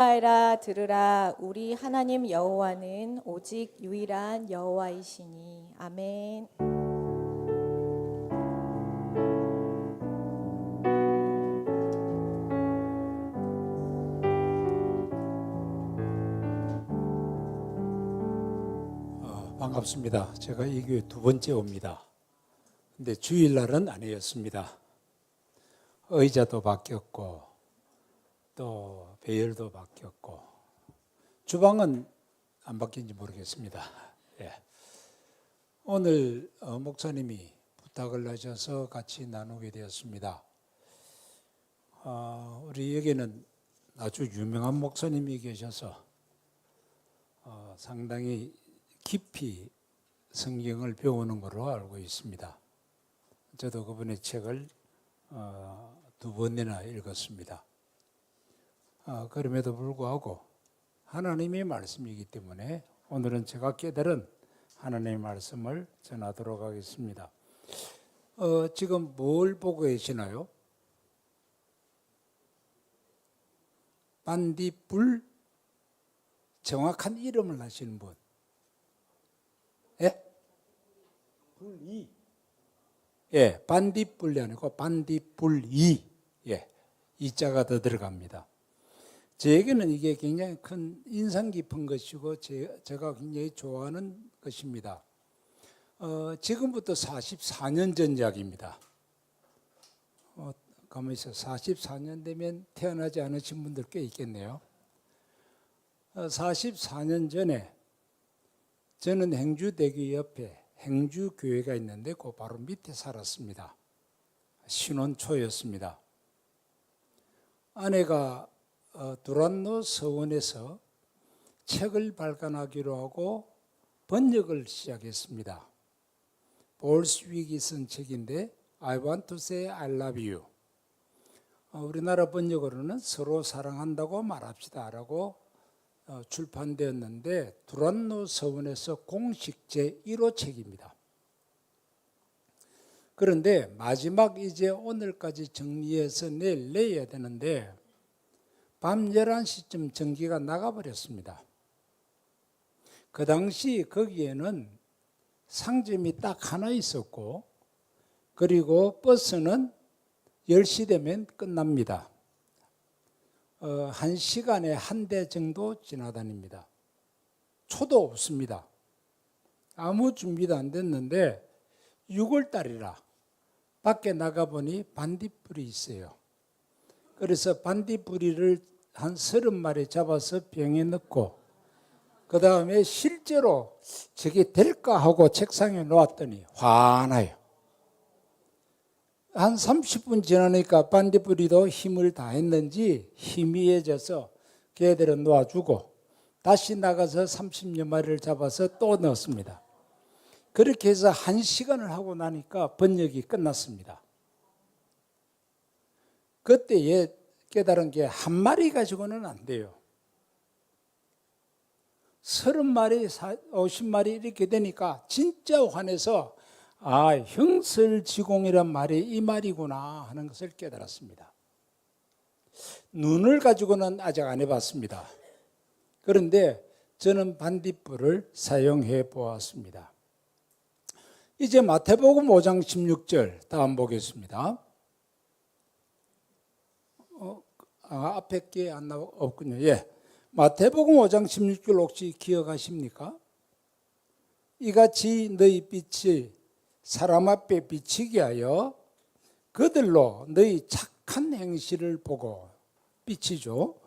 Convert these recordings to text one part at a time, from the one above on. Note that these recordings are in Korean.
이스라엘아 들으라. 우리 하나님 여호와는 오직 유일한 여호와이시니. 아멘. 반갑습니다. 제가 이 교회 두 번째 옵니다. 근데 주일날은 아니었습니다. 의자도 바뀌었고 또 배열도 바뀌었고 주방은 안 바뀐지 모르겠습니다. 예. 오늘 목사님이 부탁을 하셔서 같이 나누게 되었습니다. 우리 여기는 아주 유명한 목사님이 계셔서 상당히 깊이 성경을 배우는 것으로 알고 있습니다. 저도 그분의 책을 두 번이나 읽었습니다. 그럼에도 불구하고 하나님의 말씀이기 때문에 오늘은 제가 깨달은 하나님의 말씀을 전하도록 하겠습니다. 지금 뭘 보고 계시나요? 반딧불, 정확한 이름을 하시는 분. 예? 불이. 예, 반딧불이 아니고 반딧불이. 예, 이자가 더 들어갑니다. 저에게는 이게 굉장히 큰 인상 깊은 것이고 제가 굉장히 좋아하는 것입니다. 지금부터 44년 전 이야기입니다. 가만히 있어. 44년 되면 태어나지 않으신 분들 꽤 있겠네요. 44년 전에 저는 행주대교 옆에 행주교회가 있는데 그 바로 밑에 살았습니다. 신혼 초였습니다. 아내가 두란노 서원에서 책을 발간하기로 하고 번역을 시작했습니다. 볼 스윅이 쓴 책인데 I want to say I love you. 우리나라 번역으로는 서로 사랑한다고 말합시다 라고 출판되었는데 두란노 서원에서 공식 제1호 책입니다. 그런데 마지막 이제 오늘까지 정리해서 내일 내야 되는데 밤 11시쯤 전기가 나가버렸습니다. 그 당시 거기에는 상점이 딱 하나 있었고 그리고 버스는 10시 되면 끝납니다. 1시간에 한 대 정도 지나다닙니다. 초도 없습니다. 아무 준비도 안 됐는데 6월달이라 밖에 나가보니 반딧불이 있어요. 그래서 반딧불이를 한 30마리 잡아서 병에 넣고 그 다음에 실제로 저게 될까 하고 책상에 놓았더니 환해요. 한 30분 지나니까 반딧불이도 힘을 다했는지 희미해져서 걔들은 놓아주고 다시 나가서 30여 마리를 잡아서 또 넣었습니다. 그렇게 해서 1시간을 하고 나니까 번역이 끝났습니다. 그때에 깨달은 게 한 마리 가지고는 안 돼요. 30마리, 50마리 이렇게 되니까 진짜 화내서 형설지공이란 말이 이 말이구나 하는 것을 깨달았습니다. 눈을 가지고는 아직 안 해봤습니다. 그런데 저는 반딧불을 사용해 보았습니다. 이제 마태복음 5장 16절 다음 보겠습니다. 앞에 게 안 나와 없군요. 예, 마태복음 5장 16절 혹시 기억하십니까? 이같이 너희 빛이 사람 앞에 비치게 하여 그들로 너희 착한 행실을 보고 비치죠.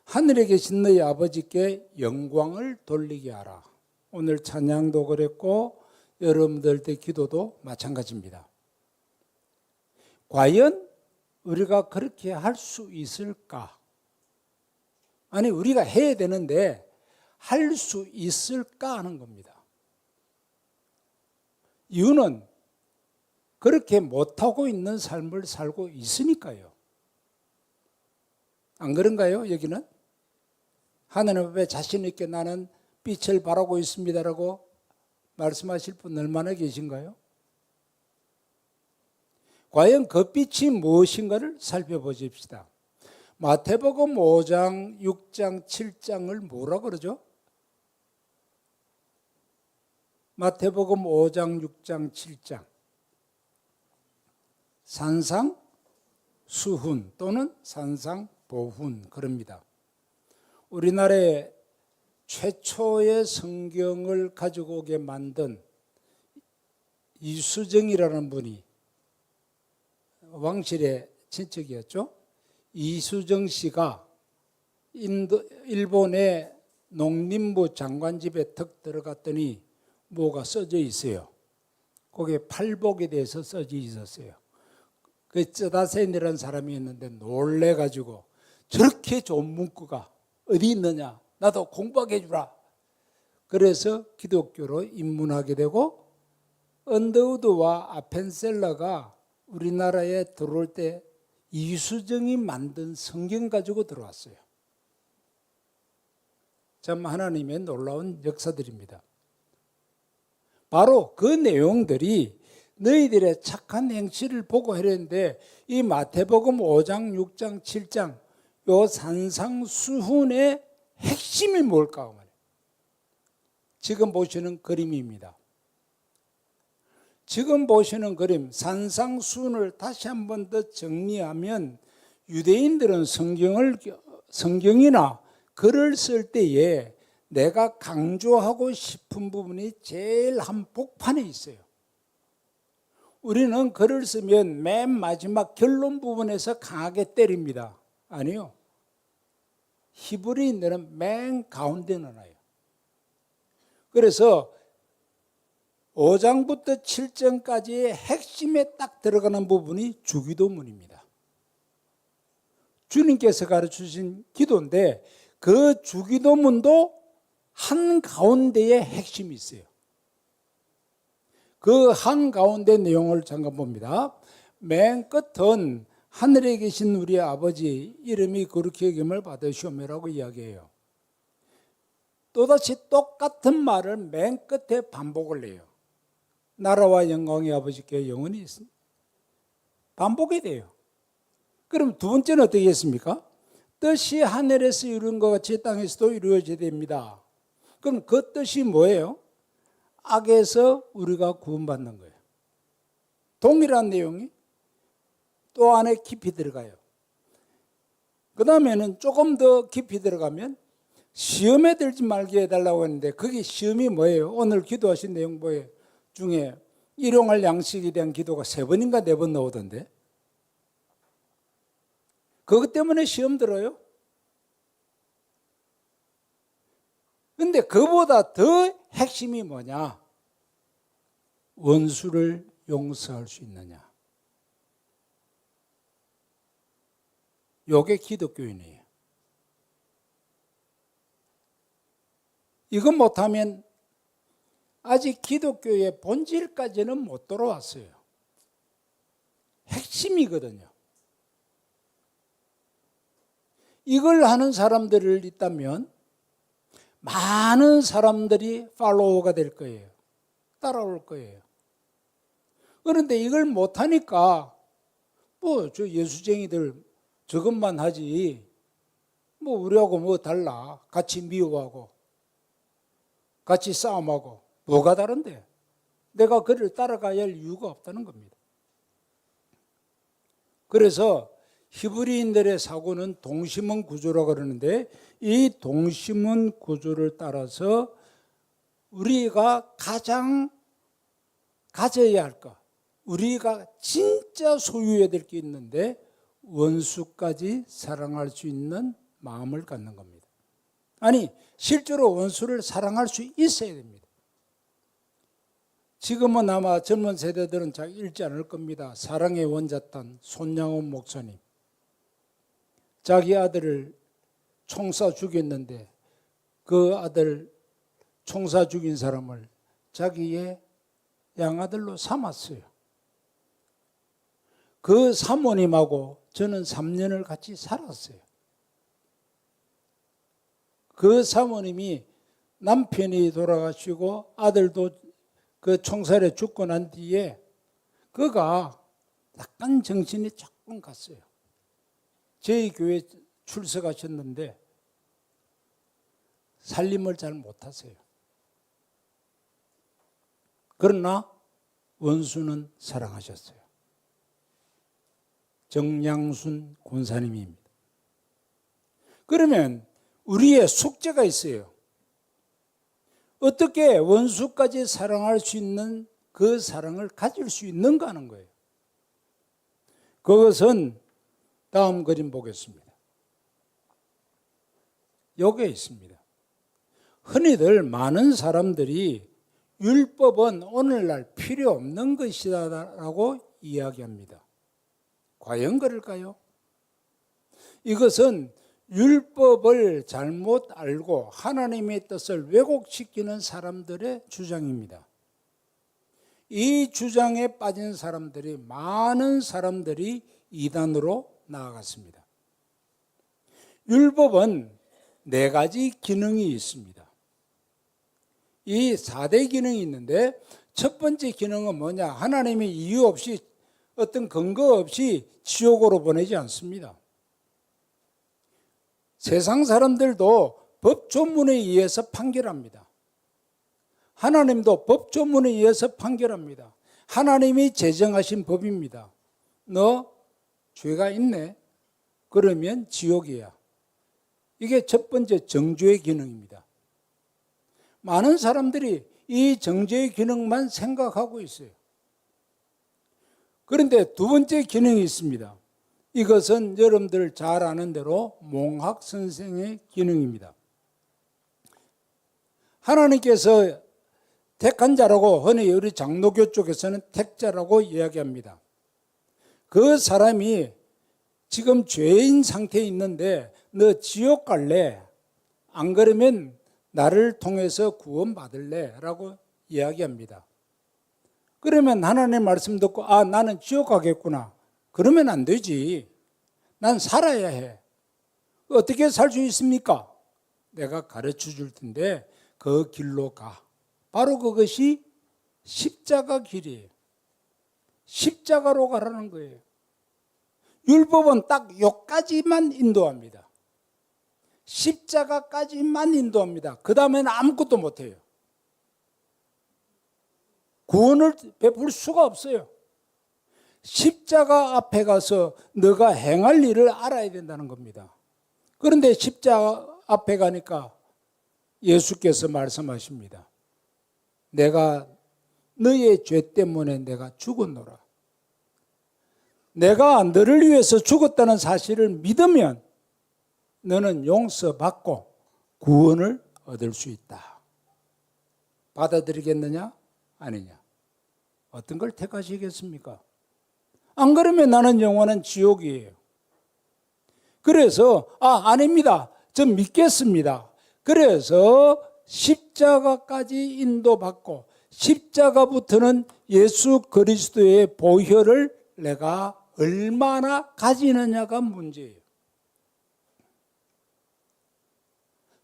하늘에 계신 너희 아버지께 영광을 돌리게 하라. 오늘 찬양도 그랬고 여러분들 때 기도도 마찬가지입니다. 과연 우리가 그렇게 할 수 있을까? 아니 우리가 해야 되는데 할 수 있을까 하는 겁니다. 이유는 그렇게 못하고 있는 삶을 살고 있으니까요. 안 그런가요? 여기는? 하나님 앞에 자신 있게 나는 빛을 발하고 있습니다라고 말씀하실 분 얼마나 계신가요? 과연 그 빛이 무엇인가를 살펴보십시다. 마태복음 5장, 6장, 7장을 뭐라 그러죠? 마태복음 5장, 6장, 7장. 산상수훈 또는 산상보훈 그럽니다. 우리나라의 최초의 성경을 가지고 오게 만든 이수정이라는 분이 왕실의 친척이었죠. 이수정 씨가 일본의 농림부 장관 집에 턱 들어갔더니 뭐가 써져 있어요. 거기에 팔복에 대해서 써져 있었어요. 그 쩌다센이라는 사람이 있는데 놀래가지고 저렇게 좋은 문구가 어디 있느냐, 나도 공부하게 해주라. 그래서 기독교로 입문하게 되고 언더우드와 아펜셀러가 우리나라에 들어올 때 이수정이 만든 성경 가지고 들어왔어요. 참 하나님의 놀라운 역사들입니다. 바로 그 내용들이 너희들의 착한 행실을 보고 하려는데 이 마태복음 5장, 6장, 7장 요 산상수훈의 핵심이 뭘까? 지금 보시는 그림입니다. 지금 보시는 그림 산상수훈을 다시 한 번 더 정리하면 유대인들은 성경이나 글을 쓸 때에 내가 강조하고 싶은 부분이 제일 한복판에 있어요. 우리는 글을 쓰면 맨 마지막 결론 부분에서 강하게 때립니다. 아니요. 히브리인들은 맨 가운데 넣어요. 그래서 5장부터 7장까지의 핵심에 딱 들어가는 부분이 주기도문입니다. 주님께서 가르쳐주신 기도인데 그 주기도문도 한가운데에 핵심이 있어요. 그 한가운데 내용을 잠깐 봅니다. 맨 끝은 하늘에 계신 우리 아버지 이름이 거룩히 여김을 받으시오며라고 이야기해요. 또다시 똑같은 말을 맨 끝에 반복을 해요. 나라와 영광의 아버지께 영원히 있습니다. 반복이 돼요. 그럼 두 번째는 어떻게 했습니까? 뜻이 하늘에서 이루어진 것 같이 땅에서도 이루어져야 됩니다. 그럼 그 뜻이 뭐예요? 악에서 우리가 구원받는 거예요. 동일한 내용이 또 안에 깊이 들어가요. 그 다음에는 조금 더 깊이 들어가면 시험에 들지 말게 해달라고 했는데 그게 시험이 뭐예요? 오늘 기도하신 내용 뭐예요? 중에 일용할 양식에 대한 기도가 3번인가 4번 나오던데 그것 때문에 시험 들어요? 근데 그보다 더 핵심이 뭐냐? 원수를 용서할 수 있느냐? 요게 기독교인이에요. 이거 못하면 아직 기독교의 본질까지는 못 돌아왔어요. 핵심이거든요. 이걸 하는 사람들을 있다면 많은 사람들이 팔로워가 될 거예요. 따라올 거예요. 그런데 이걸 못하니까 뭐 저 예수쟁이들 저것만 하지 뭐 우리하고 뭐 달라. 같이 미워하고 같이 싸움하고 뭐가 다른데? 내가 그를 따라가야 할 이유가 없다는 겁니다. 그래서 히브리인들의 사고는 동심원 구조라고 그러는데 이 동심원 구조를 따라서 우리가 가장 가져야 할 것, 우리가 진짜 소유해야 될 게 있는데 원수까지 사랑할 수 있는 마음을 갖는 겁니다. 아니 실제로 원수를 사랑할 수 있어야 됩니다. 지금은 아마 젊은 세대들은 잘 읽지 않을 겁니다. 사랑의 원자탄 손양원 목사님. 자기 아들을 총쏴 죽였는데 그 아들 총쏴 죽인 사람을 자기의 양아들로 삼았어요. 그 사모님하고 저는 3년을 같이 살았어요. 그 사모님이 남편이 돌아가시고 아들도 그 총살에 죽고 난 뒤에 그가 약간 정신이 조금 갔어요. 저희 교회 출석하셨는데 살림을 잘 못하세요. 그러나 원수는 사랑하셨어요. 정양순 권사님입니다. 그러면 우리의 숙제가 있어요. 어떻게 원수까지 사랑할 수 있는 그 사랑을 가질 수 있는가 하는 거예요. 그것은 다음 그림 보겠습니다. 여기에 있습니다. 흔히들 많은 사람들이 율법은 오늘날 필요 없는 것이다라고 이야기합니다. 과연 그럴까요? 이것은 율법을 잘못 알고 하나님의 뜻을 왜곡시키는 사람들의 주장입니다. 이 주장에 빠진 사람들이 많은 사람들이 이단으로 나아갔습니다. 율법은 4가지 기능이 있습니다. 이 4대 기능이 있는데 첫 번째 기능은 뭐냐? 하나님이 이유 없이 어떤 근거 없이 지옥으로 보내지 않습니다. 세상 사람들도 법조문에 의해서 판결합니다. 하나님도 법조문에 의해서 판결합니다. 하나님이 제정하신 법입니다. 너 죄가 있네? 그러면 지옥이야. 이게 첫 번째 정죄의 기능입니다. 많은 사람들이 이 정죄의 기능만 생각하고 있어요. 그런데 두 번째 기능이 있습니다. 이것은 여러분들 잘 아는 대로 몽학 선생의 기능입니다. 하나님께서 택한 자라고 흔히 우리 장로교 쪽에서는 택자라고 이야기합니다. 그 사람이 지금 죄인 상태에 있는데 너 지옥 갈래? 안 그러면 나를 통해서 구원받을래? 라고 이야기합니다. 그러면 하나님의 말씀 듣고 나는 지옥 가겠구나. 그러면 안 되지. 난 살아야 해. 어떻게 살 수 있습니까? 내가 가르쳐 줄 텐데 그 길로 가. 바로 그것이 십자가 길이에요. 십자가로 가라는 거예요. 율법은 딱 여기까지만 인도합니다. 십자가까지만 인도합니다. 그 다음에는 아무것도 못해요. 구원을 베풀 수가 없어요. 십자가 앞에 가서 너가 행할 일을 알아야 된다는 겁니다. 그런데 십자가 앞에 가니까 예수께서 말씀하십니다. 내가 너의 죄 때문에 내가 죽었노라. 내가 너를 위해서 죽었다는 사실을 믿으면 너는 용서받고 구원을 얻을 수 있다. 받아들이겠느냐? 아니냐? 어떤 걸 택하시겠습니까? 안 그러면 나는 영원한 지옥이에요. 그래서 아닙니다. 전 믿겠습니다. 그래서 십자가까지 인도받고 십자가부터는 예수 그리스도의 보혈을 내가 얼마나 가지느냐가 문제예요.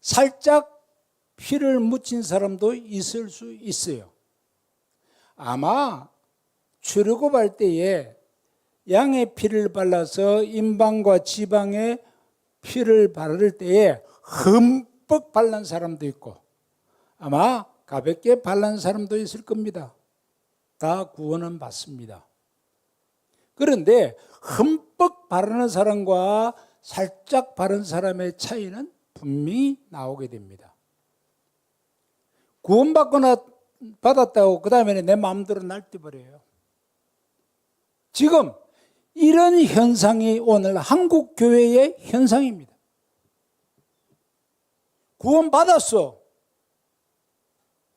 살짝 피를 묻힌 사람도 있을 수 있어요. 아마 출애굽할 때에 양의 피를 발라서 인방과 지방에 피를 바를 때에 흠뻑 발란 사람도 있고 아마 가볍게 발란 사람도 있을 겁니다. 다 구원은 받습니다. 그런데 흠뻑 바르는 사람과 살짝 바른 사람의 차이는 분명히 나오게 됩니다. 받았다고 그 다음에는 내 마음대로 날뛰어버려요. 지금 이런 현상이 오늘 한국 교회의 현상입니다. 구원받았어.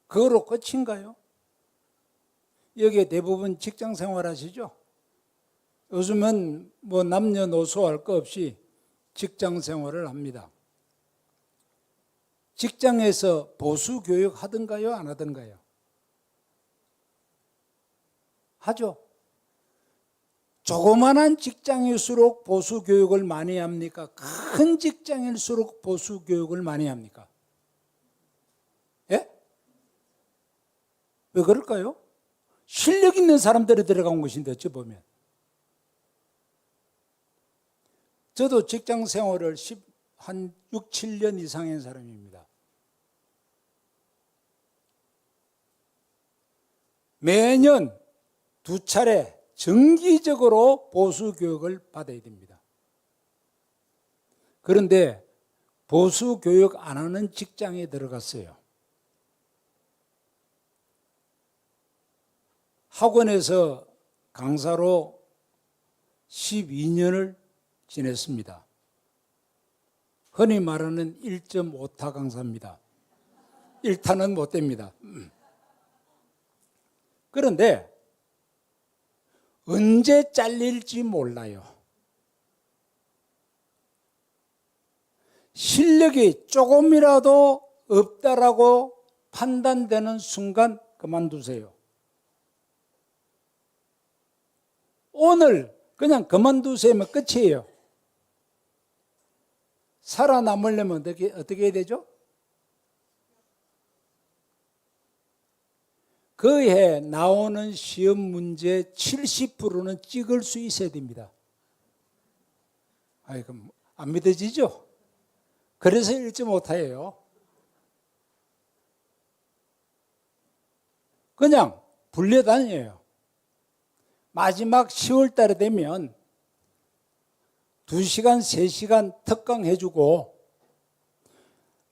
그거로 끝인가요? 여기에 대부분 직장 생활 하시죠? 요즘은 뭐 남녀노소 할 거 없이 직장 생활을 합니다. 직장에서 보수 교육 하던가요? 안 하던가요? 하죠. 조그만한 직장일수록 보수 교육을 많이 합니까? 큰 직장일수록 보수 교육을 많이 합니까? 예? 왜 그럴까요? 실력 있는 사람들이 들어간 것인데 어찌 보면 저도 직장 생활을 한 6, 7년 이상 한 사람입니다. 매년 2차례 정기적으로 보수 교육을 받아야 됩니다. 그런데 보수 교육 안 하는 직장에 들어갔어요. 학원에서 강사로 12년을 지냈습니다. 흔히 말하는 1.5타 강사입니다. 1타는 못 됩니다. 그런데 언제 잘릴지 몰라요. 실력이 조금이라도 없다라고 판단되는 순간 그만두세요. 오늘 그냥 그만두세요 끝이에요. 살아남으려면 어떻게 해야 되죠? 그 해 나오는 시험 문제 70%는 찍을 수 있어야 됩니다. 그럼 안 믿어지죠? 그래서 1.5타예요. 그냥 불려다녀요. 마지막 10월 달에 되면 2시간, 3시간 특강 해주고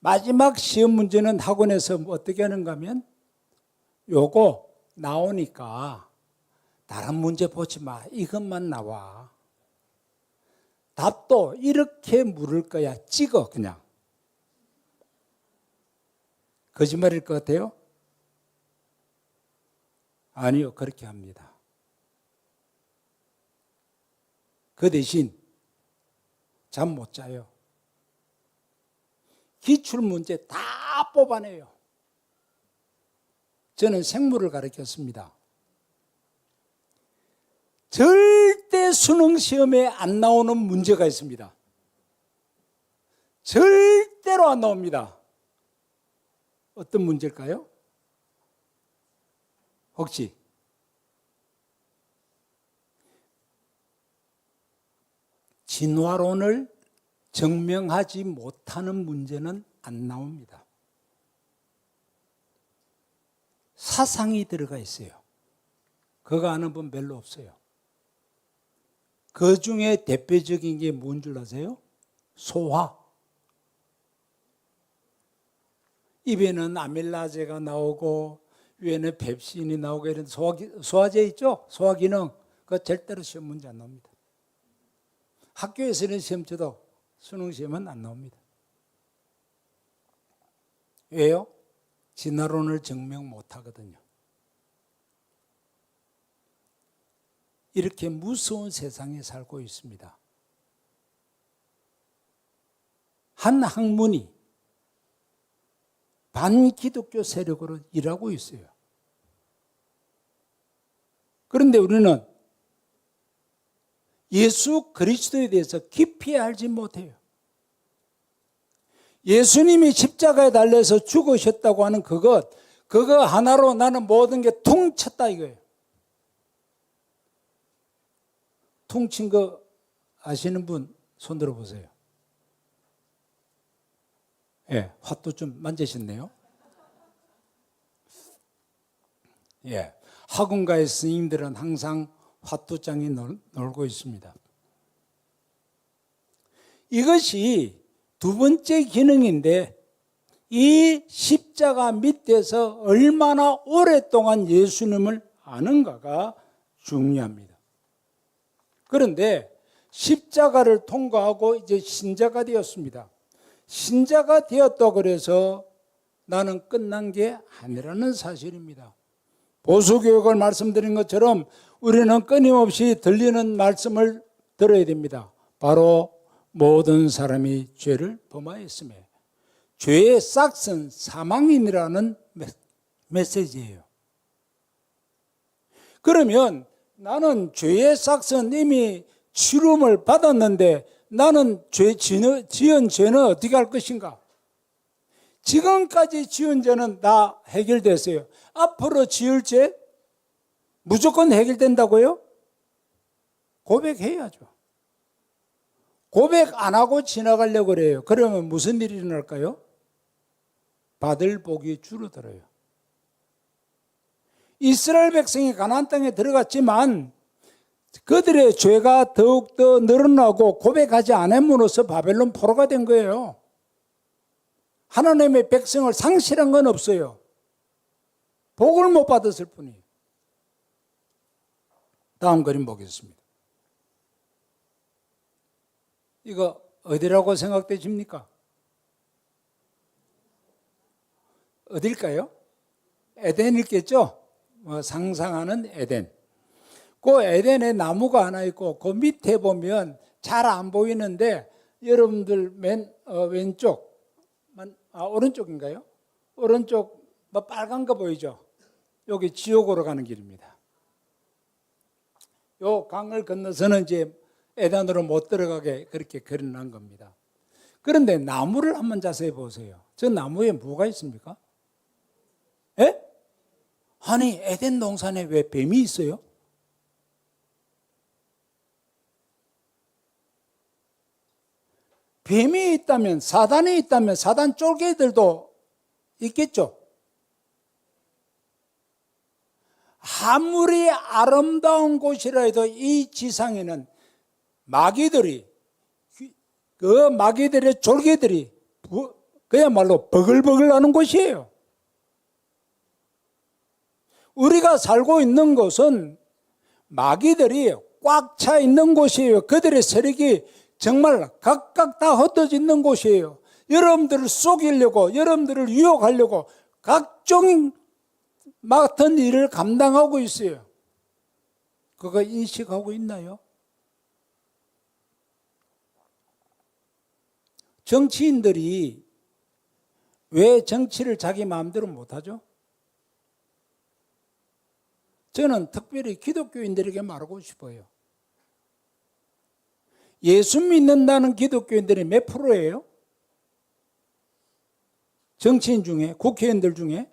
마지막 시험 문제는 학원에서 어떻게 하는가 하면 요거 나오니까 다른 문제 보지 마. 이것만 나와. 답도 이렇게 물을 거야. 찍어 그냥. 거짓말일 것 같아요? 아니요. 그렇게 합니다. 그 대신 잠 못 자요. 기출문제 다 뽑아내요. 저는 생물을 가르쳤습니다. 절대 수능 시험에 안 나오는 문제가 있습니다. 절대로 안 나옵니다. 어떤 문제일까요? 혹시 진화론을 증명하지 못하는 문제는 안 나옵니다. 사상이 들어가 있어요. 그거 아는 분 별로 없어요. 그 중에 대표적인 게 뭔 줄 아세요? 소화. 입에는 아밀라제가 나오고 위에는 펩신이 나오고 이런 소화제 있죠? 소화 기능. 그거 절대로 시험 문제 안 나옵니다. 학교에서는 시험 쳐도 수능 시험은 안 나옵니다. 왜요? 진화론을 증명 못 하거든요. 이렇게 무서운 세상에 살고 있습니다. 한 학문이 반기독교 세력으로 일하고 있어요. 그런데 우리는 예수 그리스도에 대해서 깊이 알지 못해요. 예수님이 십자가에 달려서 죽으셨다고 하는 그거 하나로 나는 모든 게 퉁쳤다 이거예요. 퉁친 거 아시는 분 손 들어보세요. 예, 화도 좀 만지셨네요. 예, 학원가의 스님들은 항상 화투장에 놀고 있습니다. 이것이 두 번째 기능인데 이 십자가 밑에서 얼마나 오랫동안 예수님을 아는가가 중요합니다. 그런데 십자가를 통과하고 이제 신자가 되었습니다. 신자가 되었다고 그래서 나는 끝난 게 아니라는 사실입니다. 보수교육을 말씀드린 것처럼 우리는 끊임없이 들리는 말씀을 들어야 됩니다. 바로 모든 사람이 죄를 범하였음에 죄의 싹은 사망이라는 메시지예요. 그러면 나는 죄의 싹은 이미 치rum을 받았는데 나는 지은 죄는 어떻게 할 것인가? 지금까지 지은 죄는 다 해결됐어요. 앞으로 지을 죄 무조건 해결된다고요? 고백해야죠. 고백 안 하고 지나가려고 그래요. 그러면 무슨 일이 일어날까요? 받을 복이 줄어들어요. 이스라엘 백성이 가나안 땅에 들어갔지만 그들의 죄가 더욱더 늘어나고 고백하지 않음으로써 바벨론 포로가 된 거예요. 하나님의 백성을 상실한 건 없어요. 복을 못 받았을 뿐이에요. 다음 그림 보겠습니다. 이거 어디라고 생각되십니까? 어딜까요? 에덴이겠죠? 상상하는 에덴. 그 에덴에 나무가 하나 있고 그 밑에 보면 잘 안 보이는데 여러분들 맨 왼쪽, 오른쪽인가요? 오른쪽 뭐 빨간 거 보이죠? 여기 지옥으로 가는 길입니다. 요 강을 건너서는 이제 에덴으로 못 들어가게 그렇게 그려놓은 겁니다. 그런데 나무를 한번 자세히 보세요. 저 나무에 뭐가 있습니까? 예? 아니 에덴 동산에 왜 뱀이 있어요? 뱀이 있다면, 사단이 있다면 사단 쫄개들도 있겠죠. 아무리 아름다운 곳이라 해도 이 지상에는 마귀들이, 그 마귀들의 졸개들이 그야말로 버글버글 하는 곳이에요. 우리가 살고 있는 곳은 마귀들이 꽉 차 있는 곳이에요. 그들의 세력이 정말 각각 다 흩어져 있는 곳이에요. 여러분들을 속이려고, 여러분들을 유혹하려고 각종 맡은 일을 감당하고 있어요. 그거 인식하고 있나요? 정치인들이 왜 정치를 자기 마음대로 못하죠? 저는 특별히 기독교인들에게 말하고 싶어요. 예수 믿는다는 기독교인들이 몇 프로예요? 정치인 중에, 국회의원들 중에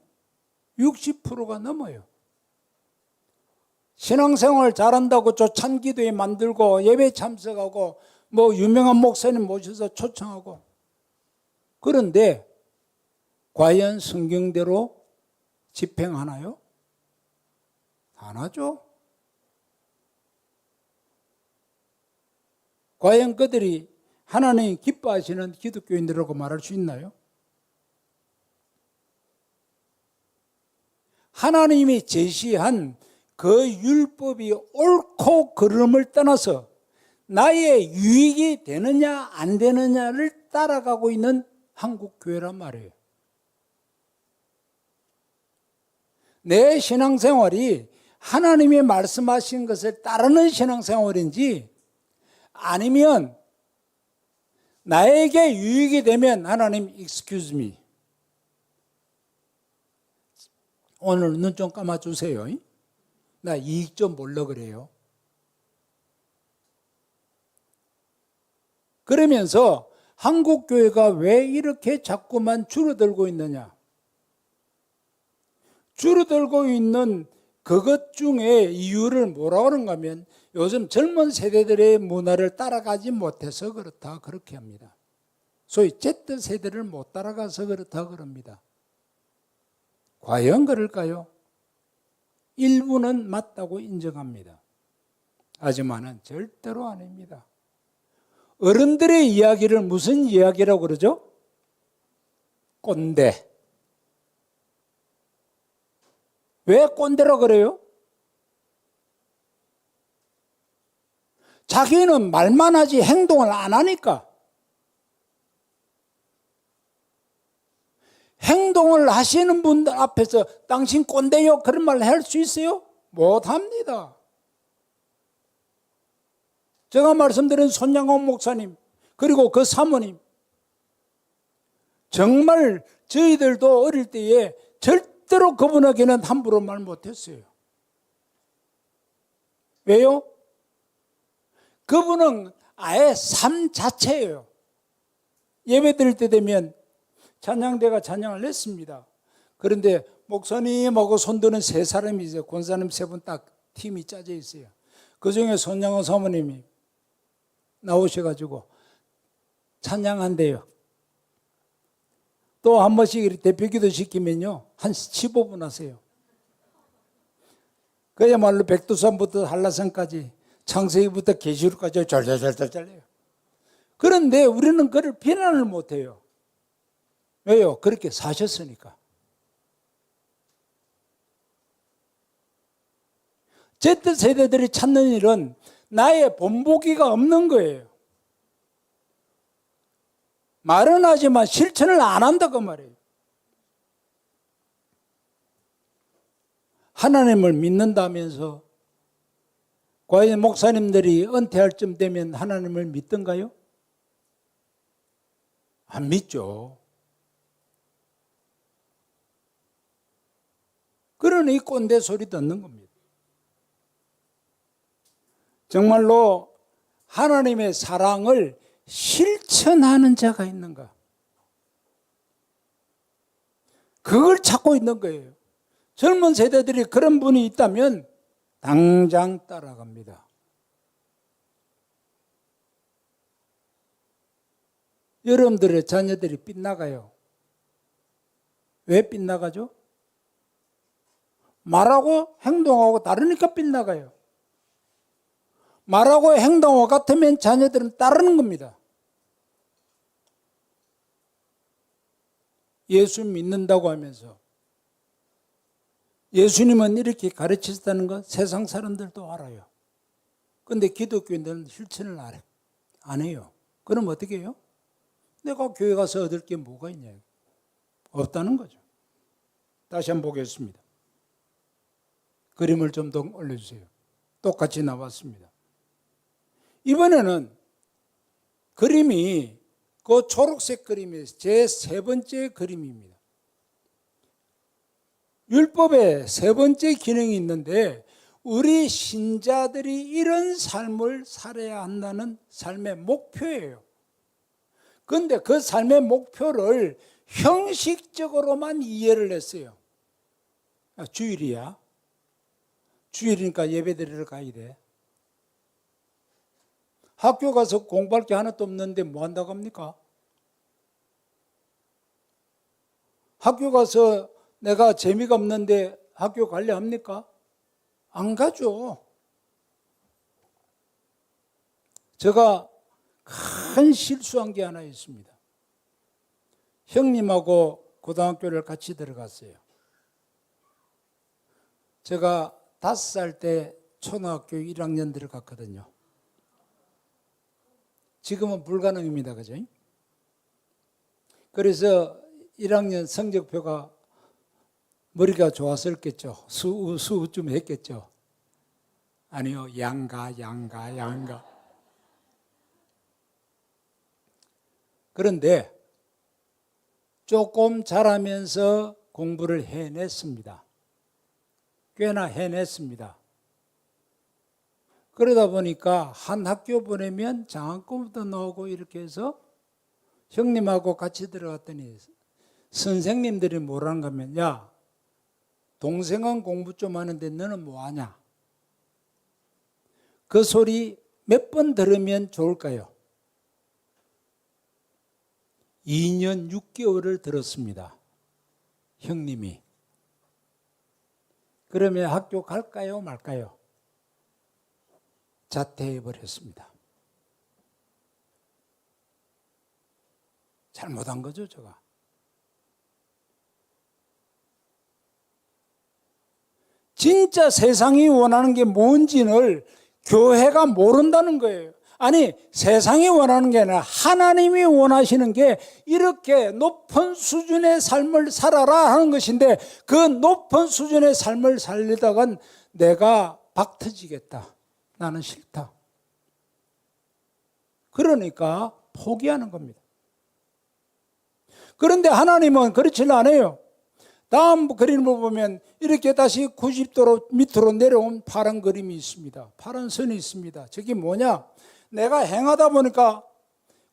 60%가 넘어요. 신앙생활 잘한다고 조찬기도회 만들고 예배 참석하고 뭐 유명한 목사님 모셔서 초청하고, 그런데 과연 성경대로 집행하나요? 안 하죠. 과연 그들이 하나님이 기뻐하시는 기독교인들이라고 말할 수 있나요? 하나님이 제시한 그 율법이 옳고 그름을 떠나서 나의 유익이 되느냐 안 되느냐를 따라가고 있는 한국교회란 말이에요. 내 신앙생활이 하나님이 말씀하신 것을 따르는 신앙생활인지 아니면 나에게 유익이 되면 하나님 excuse me, 오늘 눈 좀 감아주세요. 나 이익 좀 보려고 그래요. 그러면서 한국교회가 왜 이렇게 자꾸만 줄어들고 있느냐? 줄어들고 있는 그것 중에 이유를 뭐라고 하는가 하면 요즘 젊은 세대들의 문화를 따라가지 못해서 그렇다, 그렇게 합니다. 소위 Z세대를 못 따라가서 그렇다 그럽니다. 과연 그럴까요? 일부는 맞다고 인정합니다. 하지만은 절대로 아닙니다. 어른들의 이야기를 무슨 이야기라고 그러죠? 꼰대. 왜 꼰대라고 그래요? 자기는 말만 하지 행동을 안 하니까. 행동을 하시는 분들 앞에서 당신 꼰대요 그런 말 할 수 있어요? 못합니다. 제가 말씀드린 손양원 목사님 그리고 그 사모님, 정말 저희들도 어릴 때에 절대로 그분에게는 함부로 말 못했어요. 왜요? 그분은 아예 삶 자체예요. 예배 드릴 때 되면 찬양대가 찬양을 했습니다. 그런데 목사님하고 손드는 세 사람이 있어요. 권사님 세 분 딱 팀이 짜져 있어요. 그 중에 손양호 사모님이 나오셔가지고 찬양한대요. 또 한 번씩 대표기도 시키면요, 한 15분 하세요. 그야말로 백두산부터 한라산까지, 창세기부터 계시록까지 잘해요. 그런데 우리는 그를 비난을 못해요. 왜요? 그렇게 사셨으니까. Z세대들이 찾는 일은 나의 본보기가 없는 거예요. 말은 하지만 실천을 안 한다고 말이에요. 하나님을 믿는다면서 과연 목사님들이 은퇴할 쯤 되면 하나님을 믿던가요? 안 믿죠. 그러니 꼰대 소리 듣는 겁니다. 정말로 하나님의 사랑을 실천하는 자가 있는가? 그걸 찾고 있는 거예요. 젊은 세대들이 그런 분이 있다면 당장 따라갑니다. 여러분들의 자녀들이 빗나가요. 왜 빗나가죠? 말하고 행동하고 다르니까 빗나가요. 말하고 행동하고 같으면 자녀들은 따르는 겁니다. 예수 믿는다고 하면서 예수님은 이렇게 가르치셨다는 것 세상 사람들도 알아요. 그런데 기독교인들은 실천을 안 해요. 그럼 어떻게 해요? 내가 교회 가서 얻을 게 뭐가 있냐? 없다는 거죠. 다시 한번 보겠습니다. 그림을 좀 더 올려주세요. 똑같이 나왔습니다. 이번에는 그림이 그 초록색 그림이 제 세 번째 그림입니다. 율법의 세 번째 기능이 있는데 우리 신자들이 이런 삶을 살아야 한다는 삶의 목표예요. 그런데 그 삶의 목표를 형식적으로만 이해를 했어요. 주일이야. 주일이니까 예배드리러 가야 돼. 학교 가서 공부할 게 하나도 없는데 뭐 한다고 합니까? 학교 가서 내가 재미가 없는데 학교 갈래 합니까? 안 가죠. 제가 큰 실수한 게 하나 있습니다. 형님하고 고등학교를 같이 들어갔어요. 제가 5살 때 초등학교 1학년 들어갔거든요. 지금은 불가능입니다. 그죠? 그래서 1학년 성적표가 머리가 좋았었겠죠. 수우쯤 했겠죠. 아니요. 양가. 그런데 조금 자라면서 공부를 해냈습니다. 꽤나 해냈습니다. 그러다 보니까 한 학교 보내면 장학금도 나오고 이렇게 해서 형님하고 같이 들어갔더니 선생님들이 뭐라는가 하면 야, 동생은 공부 좀 하는데 너는 뭐하냐? 그 소리 몇 번 들으면 좋을까요? 2년 6개월을 들었습니다. 형님이. 그러면 학교 갈까요 말까요? 자퇴해버렸습니다. 잘못한 거죠, 제가. 진짜 세상이 원하는 게 뭔지를 교회가 모른다는 거예요. 아니, 세상이 원하는 게 아니라 하나님이 원하시는 게 이렇게 높은 수준의 삶을 살아라 하는 것인데 그 높은 수준의 삶을 살리다간 내가 박 터지겠다. 나는 싫다. 그러니까 포기하는 겁니다. 그런데 하나님은 그렇지 않아요. 다음 그림을 보면 이렇게 다시 90도로 밑으로 내려온 파란 그림이 있습니다. 파란 선이 있습니다. 저게 뭐냐? 내가 행하다 보니까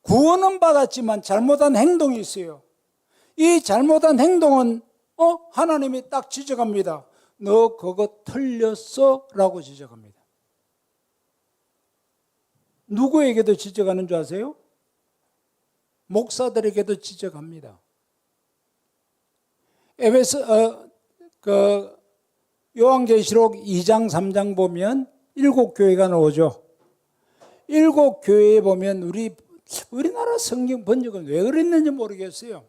구원은 받았지만 잘못한 행동이 있어요. 이 잘못한 행동은 하나님이 딱 지적합니다. 너 그거 틀렸어 라고 지적합니다. 누구에게도 지적하는 줄 아세요? 목사들에게도 지적합니다. 요한계시록 2장 3장 보면 7교회가 나오죠. 7교회에 보면 우리나라 성경 번역은 왜 그랬는지 모르겠어요.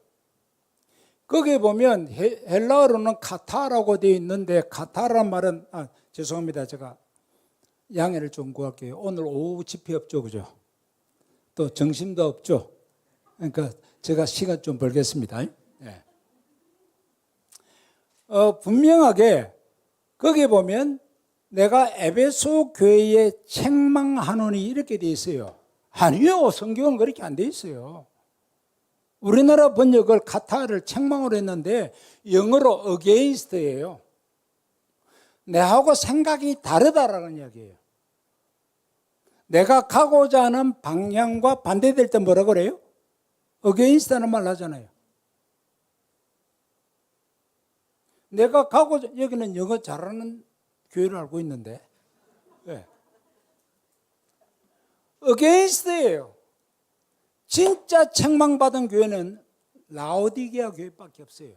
거기에 보면 헬라어로는 카타라고 되어 있는데, 카타라는 말은 죄송합니다. 제가 양해를 좀 구할게요. 오늘 오후 집회 없죠, 그죠? 또 정심도 없죠. 그러니까 제가 시간 좀 벌겠습니다. 네. 분명하게 거기에 보면 내가 에베소 교회에 책망하노니 이렇게 돼 있어요. 아니요, 성경은 그렇게 안 돼 있어요. 우리나라 번역을 카타를 책망으로 했는데 영어로 against예요. 내하고 생각이 다르다라는 이야기예요. 내가 가고자 하는 방향과 반대될 때 뭐라 그래요? against라는 말 하잖아요. 내가 가고자, 여기는 영어 잘하는 교회를 알고 있는데, 네. against예요. 진짜 책망받은 교회는 라오디게아 교회밖에 없어요.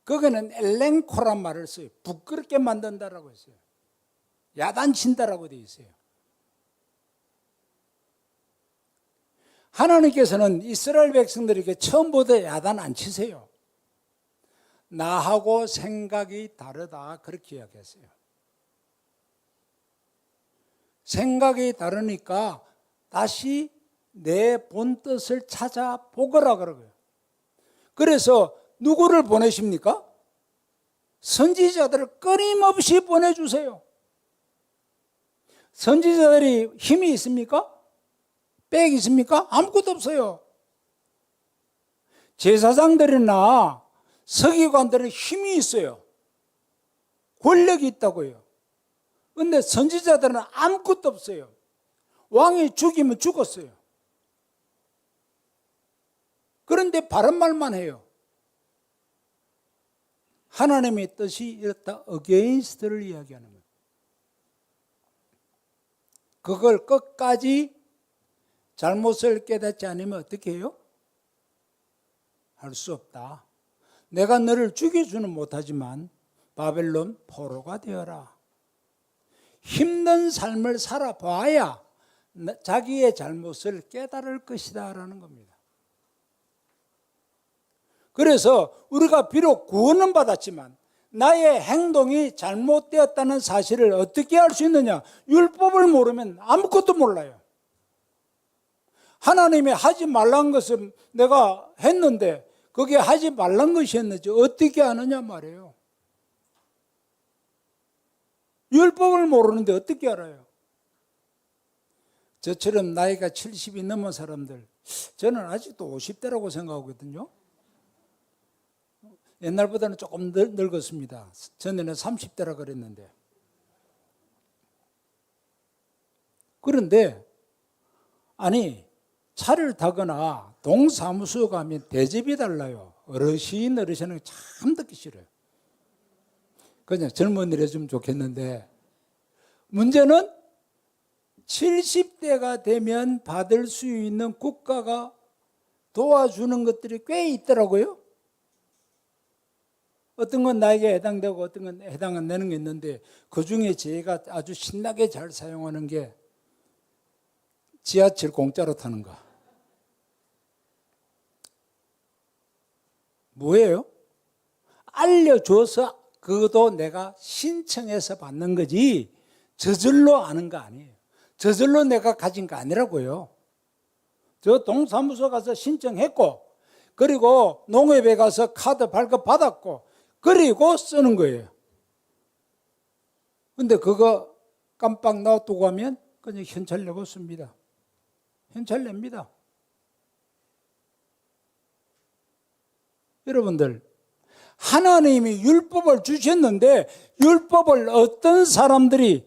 거기는 엘렌코란 말을 써요. 부끄럽게 만든다라고 했어요. 야단친다라고 되어 있어요. 하나님께서는 이스라엘 백성들에게 처음부터 야단 안 치세요. 나하고 생각이 다르다, 그렇게 이야기했어요. 생각이 다르니까 다시 내 본뜻을 찾아보거라 그러고요. 그래서 누구를 보내십니까? 선지자들을 끊임없이 보내주세요. 선지자들이 힘이 있습니까? 빽이 있습니까? 아무것도 없어요. 제사장들이나 서기관들은 힘이 있어요. 권력이 있다고요. 그런데 선지자들은 아무것도 없어요. 왕이 죽이면 죽었어요. 그런데 바른 말만 해요. 하나님의 뜻이 이렇다, against를 이야기하는 거예요. 그걸 끝까지 잘못을 깨닫지 않으면 어떻게 해요? 할 수 없다. 내가 너를 죽여주는 못하지만 바벨론 포로가 되어라. 힘든 삶을 살아봐야 자기의 잘못을 깨달을 것이다 라는 겁니다. 그래서 우리가 비록 구원은 받았지만 나의 행동이 잘못되었다는 사실을 어떻게 알 수 있느냐? 율법을 모르면 아무것도 몰라요. 하나님이 하지 말란 것을 내가 했는데 그게 하지 말란 것이었는지 어떻게 아느냐 말이에요. 율법을 모르는데 어떻게 알아요? 저처럼 나이가 70이 넘은 사람들, 저는 아직도 50대라고 생각하거든요. 옛날보다는 조금 늙었습니다. 전에는 30대라 그랬는데. 그런데 아니 차를 타거나 동사무소 가면 대접이 달라요. 어르신은 참 듣기 싫어요. 그냥 젊은이라 좀 좋겠는데, 문제는 70대가 되면 받을 수 있는 국가가 도와주는 것들이 꽤 있더라고요. 어떤 건 나에게 해당되고 어떤 건 해당 안 되는 게 있는데, 그중에 제가 아주 신나게 잘 사용하는 게 지하철 공짜로 타는 거. 뭐예요? 알려줘서 그것도 내가 신청해서 받는 거지 저절로 아는 거 아니에요. 저절로 내가 가진 거 아니라고요. 저 동사무소 가서 신청했고, 그리고 농협에 가서 카드 발급받았고, 그리고 쓰는 거예요. 근데 그거 깜빡 놔두고 하면 그냥 현찰 내고 씁니다. 현찰 냅니다. 여러분들, 하나님이 율법을 주셨는데 율법을 어떤 사람들이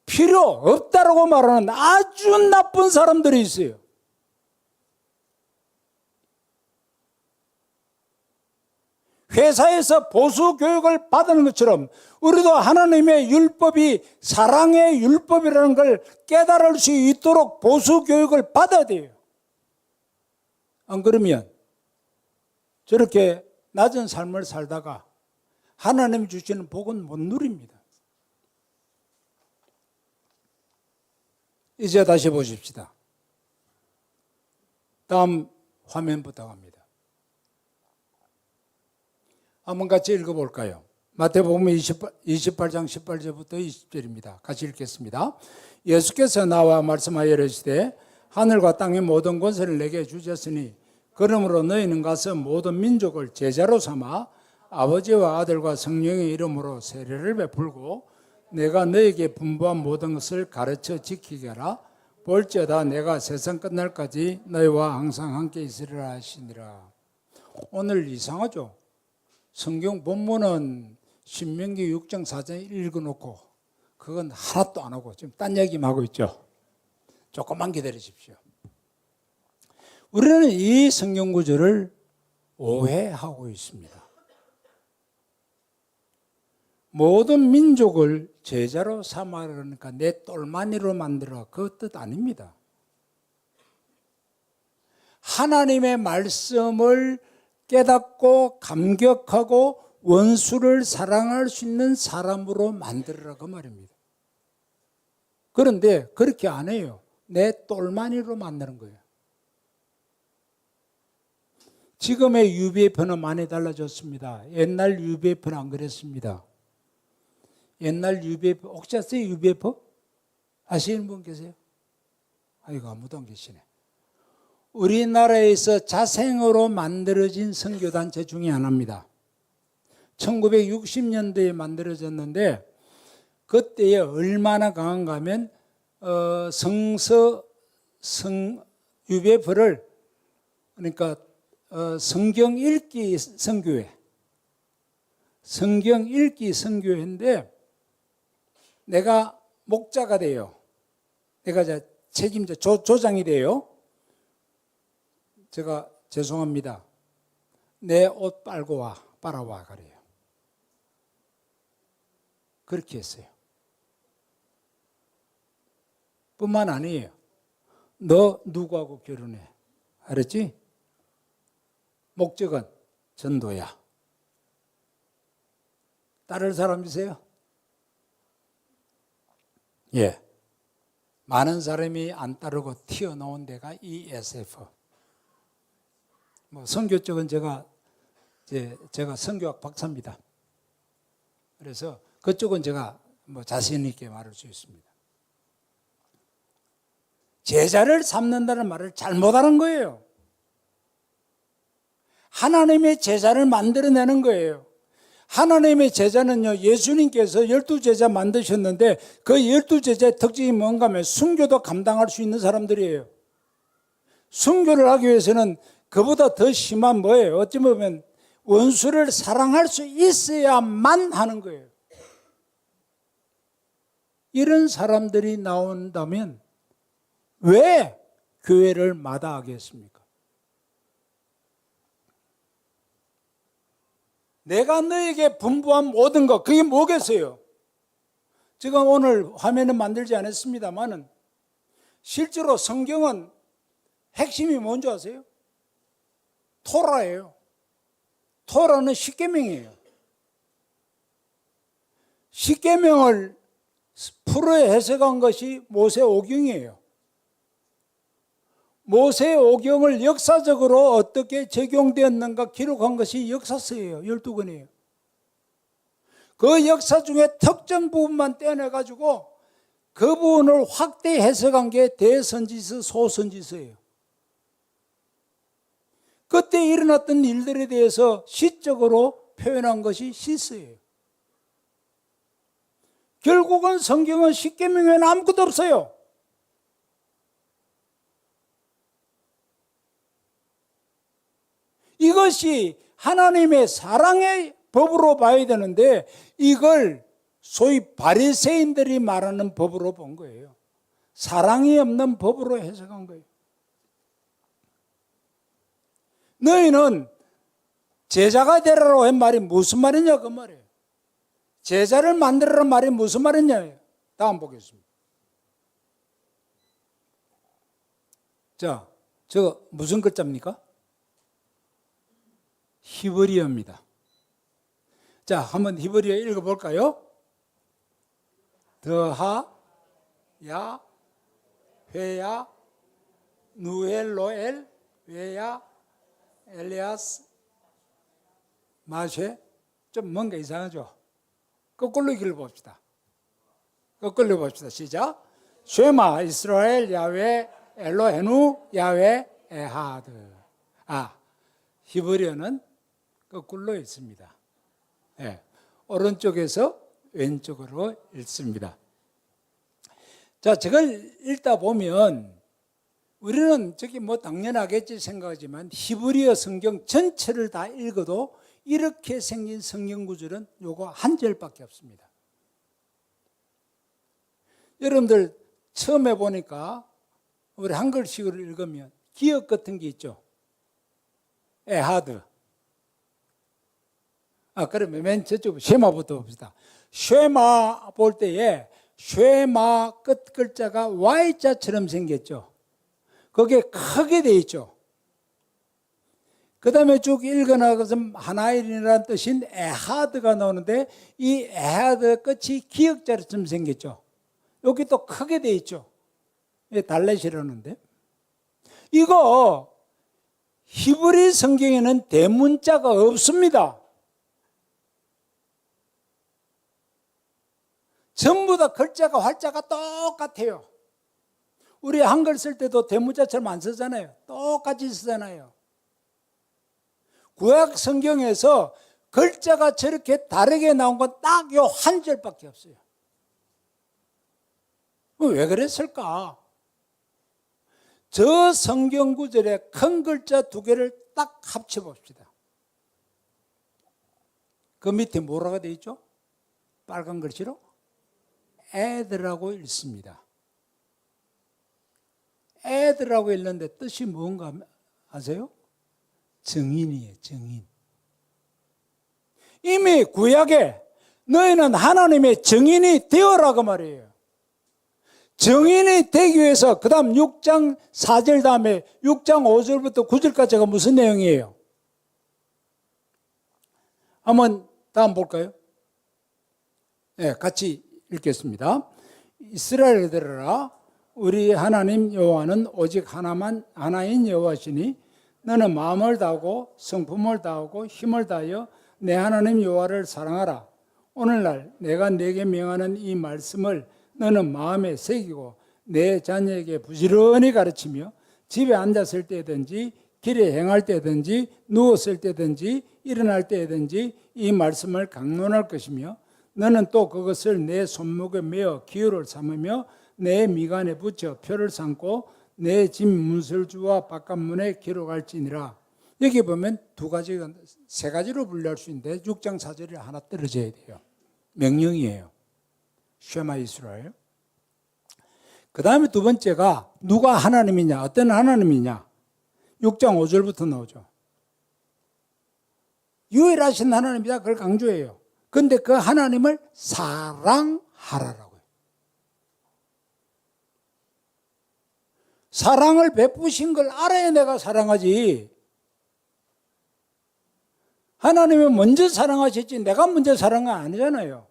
필요 없다라고 말하는 아주 나쁜 사람들이 있어요. 회사에서 보수 교육을 받는 것처럼 우리도 하나님의 율법이 사랑의 율법이라는 걸 깨달을 수 있도록 보수 교육을 받아야 돼요. 안 그러면 저렇게 낮은 삶을 살다가 하나님 주시는 복은 못 누립니다. 이제 다시 보십시다. 다음 화면부터 갑니다. 한번 같이 읽어볼까요? 마태복음 28장 18절부터 20절입니다. 같이 읽겠습니다. 예수께서 나와 말씀하여 이르시되 하늘과 땅의 모든 권세를 내게 주셨으니 그러므로 너희는 가서 모든 민족을 제자로 삼아 아버지와 아들과 성령의 이름으로 세례를 베풀고 내가 너희에게 분부한 모든 것을 가르쳐 지키게 하라. 볼지어다 내가 세상 끝날까지 너희와 항상 함께 있으리라 하시니라. 오늘 이상하죠? 성경 본문은 신명기 6장 4장 읽어놓고 그건 하나도 안 하고 지금 딴 얘기만 하고 있죠. 조금만 기다리십시오. 우리는 이 성경 구절을 오해하고 있습니다. 모든 민족을 제자로 삼아라 그러니까 내 똘마니로 만들어 그 뜻 아닙니다. 하나님의 말씀을 깨닫고 감격하고 원수를 사랑할 수 있는 사람으로 만들어라 그 말입니다. 그런데 그렇게 안 해요. 내 똘마니로 만드는 거예요. 지금의 UBF는 많이 달라졌습니다. 옛날 UBF는 안 그랬습니다. 옛날 UBF, 혹시 아세요? UBF? 아시는 분 계세요? 아이고, 아무도 안 계시네. 우리나라에서 자생으로 만들어진 선교단체 중에 하나입니다. 1960년대에 만들어졌는데 그때에 얼마나 강한가 하면 UBF를 그러니까 성경 읽기 선교회, 성경 읽기 선교회인데 내가 목자가 돼요. 내가 책임자 조장이 돼요. 제가 죄송합니다. 내 옷 빨고 와, 빨아와 그래요. 그렇게 했어요. 뿐만 아니에요. 너 누구하고 결혼해? 알았지? 목적은 전도야. 따를 사람이세요? 예. 많은 사람이 안 따르고 튀어나온 데가 ESF. 선교 쪽은 제가 선교학 박사입니다. 그래서 그쪽은 제가 자신 있게 말할 수 있습니다. 제자를 삼는다는 말을 잘못하는 거예요. 하나님의 제자를 만들어내는 거예요. 하나님의 제자는요, 예수님께서 12제자 만드셨는데 그 12제자의 특징이 뭔가 하면 순교도 감당할 수 있는 사람들이에요. 순교를 하기 위해서는 그보다 더 심한 뭐예요? 어찌 보면 원수를 사랑할 수 있어야만 하는 거예요. 이런 사람들이 나온다면 왜 교회를 마다하겠습니까? 내가 너에게 분부한 모든 것, 그게 뭐겠어요? 제가 오늘 화면은 만들지 않았습니다만은 실제로 성경은 핵심이 뭔지 아세요? 토라예요. 토라는 십계명이에요. 십계명을 풀어 해석한 것이 모세오경이에요. 모세오경을 역사적으로 어떻게 적용되었는가 기록한 것이 역사서예요. 12권이에요. 그 역사 중에 특정 부분만 떼어내가지고 그 부분을 확대 해석한 게 대선지서, 소선지서예요. 그때 일어났던 일들에 대해서 시적으로 표현한 것이 시서예요. 결국은 성경은 십계명에는 아무것도 없어요. 이것이 하나님의 사랑의 법으로 봐야 되는데 이걸 소위 바리새인들이 말하는 법으로 본 거예요. 사랑이 없는 법으로 해석한 거예요. 너희는 제자가 되라고 한 말이 무슨 말이냐 그 말이에요. 제자를 만들어라는 말이 무슨 말이냐. 다음 보겠습니다. 자, 저거 무슨 글자입니까? 히브리어입니다. 자, 한번 히브리어 읽어볼까요? 더하, 야, 회야, 누엘, 로엘, 외야, 엘리아스, 마쉐. 좀 뭔가 이상하죠? 거꾸로 읽어봅시다. 거꾸로 봅시다. 시작. 쉐마 이스라엘 야훼 엘로헤누 야훼 에하드. 히브리어는 거꾸로 읽습니다. 네, 오른쪽에서 왼쪽으로 읽습니다. 자, 저걸 읽다 보면 우리는 저기 뭐 당연하겠지 생각하지만 히브리어 성경 전체를 다 읽어도 이렇게 생긴 성경 구절은 요거 한 절밖에 없습니다. 여러분들 처음에 보니까 우리 한글식으로 읽으면 기역 같은 게 있죠. 에하드. 그러면 맨 저쪽 쉐마부터 봅시다. 쉐마 볼 때에 쉐마 끝 글자가 Y자처럼 생겼죠. 거기에 크게 돼 있죠. 그 다음에 쭉 읽어나가서 하나일이라는 뜻인 에하드가 나오는데 이 에하드 끝이 기역자처럼 생겼죠. 여기 또 크게 돼 있죠. 달렛이라는데 이거 히브리 성경에는 대문자가 없습니다. 전부 다 글자가 활자가 똑같아요. 우리 한글 쓸 때도 대문자처럼 안 쓰잖아요. 똑같이 쓰잖아요. 구약 성경에서 글자가 저렇게 다르게 나온 건 딱 요 한 절밖에 없어요. 왜 그랬을까? 저 성경 구절에 큰 글자 두 개를 딱 합쳐 봅시다. 그 밑에 뭐라고 되어 있죠? 빨간 글씨로 애들하고 읽습니다. 애들하고 읽는데 뜻이 뭔가 아세요? 증인이에요. 증인. 이미 구약에 너희는 하나님의 증인이 되어라고 말이에요. 증인이 되기 위해서 그 다음 6장 4절 다음에 6장 5절부터 9절까지가 무슨 내용이에요? 한번 다음 볼까요? 네, 같이 읽겠습니다. 이스라엘 들으라. 우리 하나님 여호와는 오직 하나인 여호와시니 너는 마음을 다하고 성품을 다하고 힘을 다하여 내 하나님 여호와를 사랑하라. 오늘날 내가 네게 명하는 이 말씀을 너는 마음에 새기고 내 자녀에게 부지런히 가르치며 집에 앉았을 때든지 길에 행할 때든지 누웠을 때든지 일어날 때든지 이 말씀을 강론할 것이며 너는 또 그것을 내 손목에 메어 기호를 삼으며 내 미간에 붙여 표를 삼고 내 집 문설주와 바깥문에 기록할지니라. 여기 보면 세 가지로 분류할 수 있는데 6장 4절에 하나 떨어져야 돼요. 명령이에요. 쉐마 이스라엘. 그 다음에 두 번째가 누가 하나님이냐, 어떤 하나님이냐. 6장 5절부터 나오죠. 유일하신 하나님이다. 그걸 강조해요. 그런데 그 하나님을 사랑하라라고요. 사랑을 베푸신 걸 알아야 내가 사랑하지. 하나님은 먼저 사랑하셨지 내가 먼저 사랑은 아니잖아요.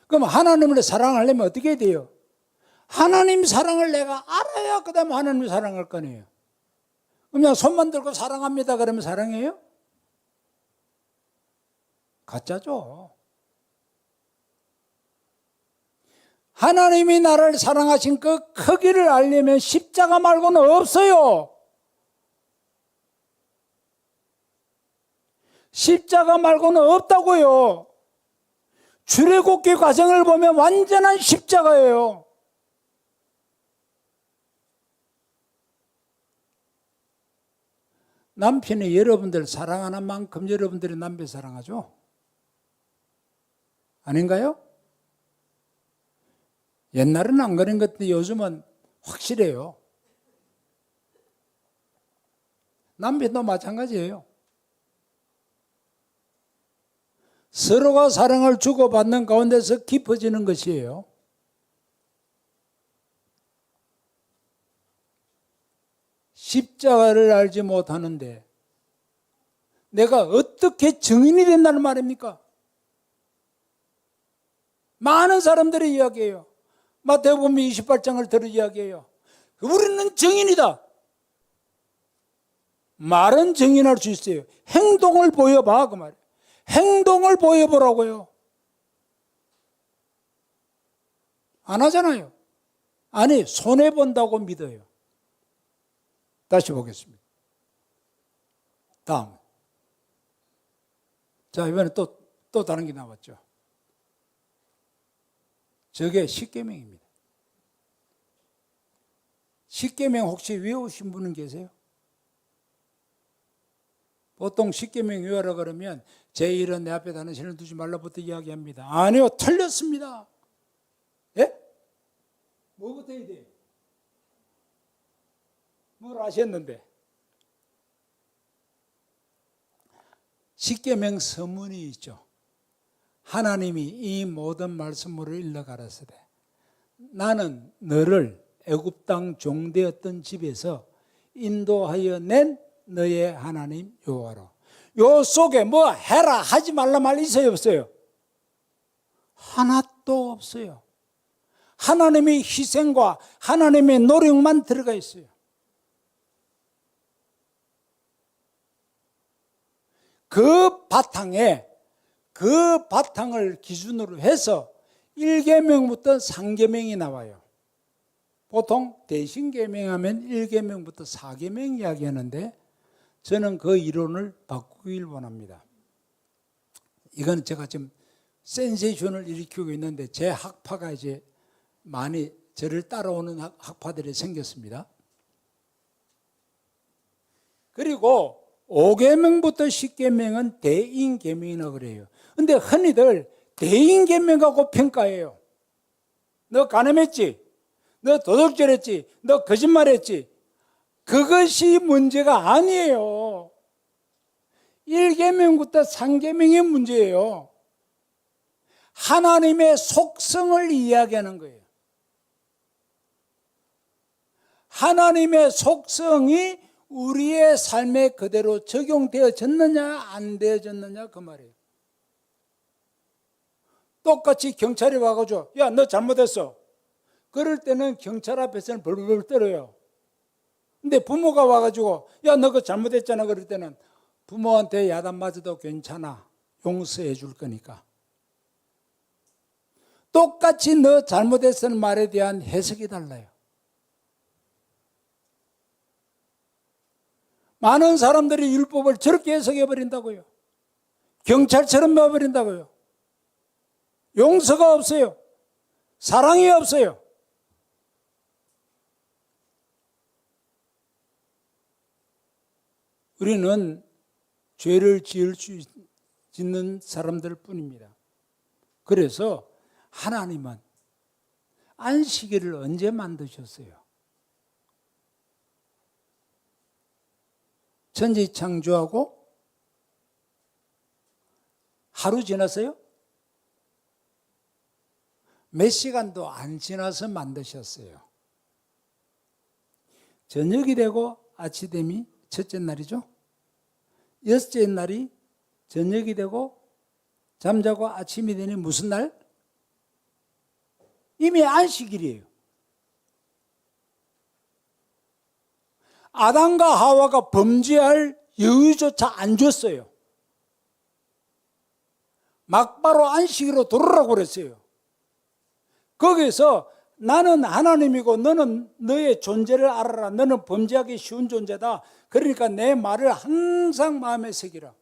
그럼 하나님을 사랑하려면 어떻게 해야 돼요? 하나님 사랑을 내가 알아야 그 다음에 하나님을 사랑할 거네요. 그냥 손만 들고 사랑합니다 그러면 사랑해요? 가짜죠. 하나님이 나를 사랑하신 그 크기를 알려면 십자가 말고는 없어요. 십자가 말고는 없다고요. 출애굽기 과정을 보면 완전한 십자가예요. 남편이 여러분들 사랑하는 만큼 여러분들이 남편 사랑하죠? 아닌가요? 옛날에는 안 그런 것 같은데 요즘은 확실해요. 남편도 마찬가지예요. 서로가 사랑을 주고받는 가운데서 깊어지는 것이에요. 십자가를 알지 못하는데 내가 어떻게 증인이 된다는 말입니까? 많은 사람들이 이야기해요. 마태복음 28장을 들어 이야기해요. 우리는 증인이다. 말은 증인할 수 있어요. 행동을 보여봐 그 말이에요. 행동을 보여보라고요. 안 하잖아요. 아니, 손해본다고 믿어요. 다시 보겠습니다. 다음. 자, 이번에 또 다른 게 나왔죠. 저게 십계명입니다. 십계명 혹시 외우신 분은 계세요? 보통 십계명 외우라 그러면 제1은 내 앞에 다는 신을 두지 말라부터 이야기합니다. 아니요, 틀렸습니다. 예? 뭐부터 해야 돼요? 뭘 아셨는데? 십계명 서문이 있죠. 하나님이 이 모든 말씀으로 일러 가라사대 나는 너를 애굽 땅 종되었던 집에서 인도하여 낸 너의 하나님 여호와로. 요 속에 뭐 해라 하지 말라 말 있어요 없어요? 하나도 없어요. 하나님의 희생과 하나님의 노력만 들어가 있어요. 그 바탕을 기준으로 해서 1계명부터 3계명이 나와요. 보통 대신계명하면 1계명부터 4계명 이야기하는데 저는 그 이론을 바꾸길 원합니다. 이건 제가 지금 센세이션을 일으키고 있는데 제 학파가 이제 많이 저를 따라오는 학파들이 생겼습니다. 그리고 5계명부터 10계명은 대인계명이라고 그래요. 근데 흔히들 대인계명하고 평가해요. 너 간음했지? 너 도둑질했지? 너 거짓말했지? 그것이 문제가 아니에요. 1계명부터 3계명의 문제예요. 하나님의 속성을 이야기하는 거예요. 하나님의 속성이 우리의 삶에 그대로 적용되어졌느냐 안 되어졌느냐 그 말이에요. 똑같이 경찰이 와가지고 야 너 잘못했어. 그럴 때는 경찰 앞에서는 벌벌 떨어요. 근데 부모가 와가지고 야 너 그거 잘못했잖아 그럴 때는 부모한테 야단 맞아도 괜찮아. 용서해 줄 거니까. 똑같이 너 잘못했다는 말에 대한 해석이 달라요. 많은 사람들이 율법을 저렇게 해석해 버린다고요. 경찰처럼 해버린다고요. 용서가 없어요. 사랑이 없어요. 우리는 죄를 짓는 사람들 뿐입니다. 그래서 하나님은 안식일을 언제 만드셨어요? 천지 창조하고 하루 지났어요? 몇 시간도 안 지나서 만드셨어요. 저녁이 되고 아침이 첫째 날이죠. 여섯째 날이 저녁이 되고 잠자고 아침이 되니 무슨 날? 이미 안식일이에요. 아담과 하와가 범죄할 여유조차 안 줬어요. 막바로 안식일로 돌아오라고 그랬어요. 거기서 나는 하나님이고 너는 너의 존재를 알아라. 너는 범죄하기 쉬운 존재다. 그러니까 내 말을 항상 마음에 새기라.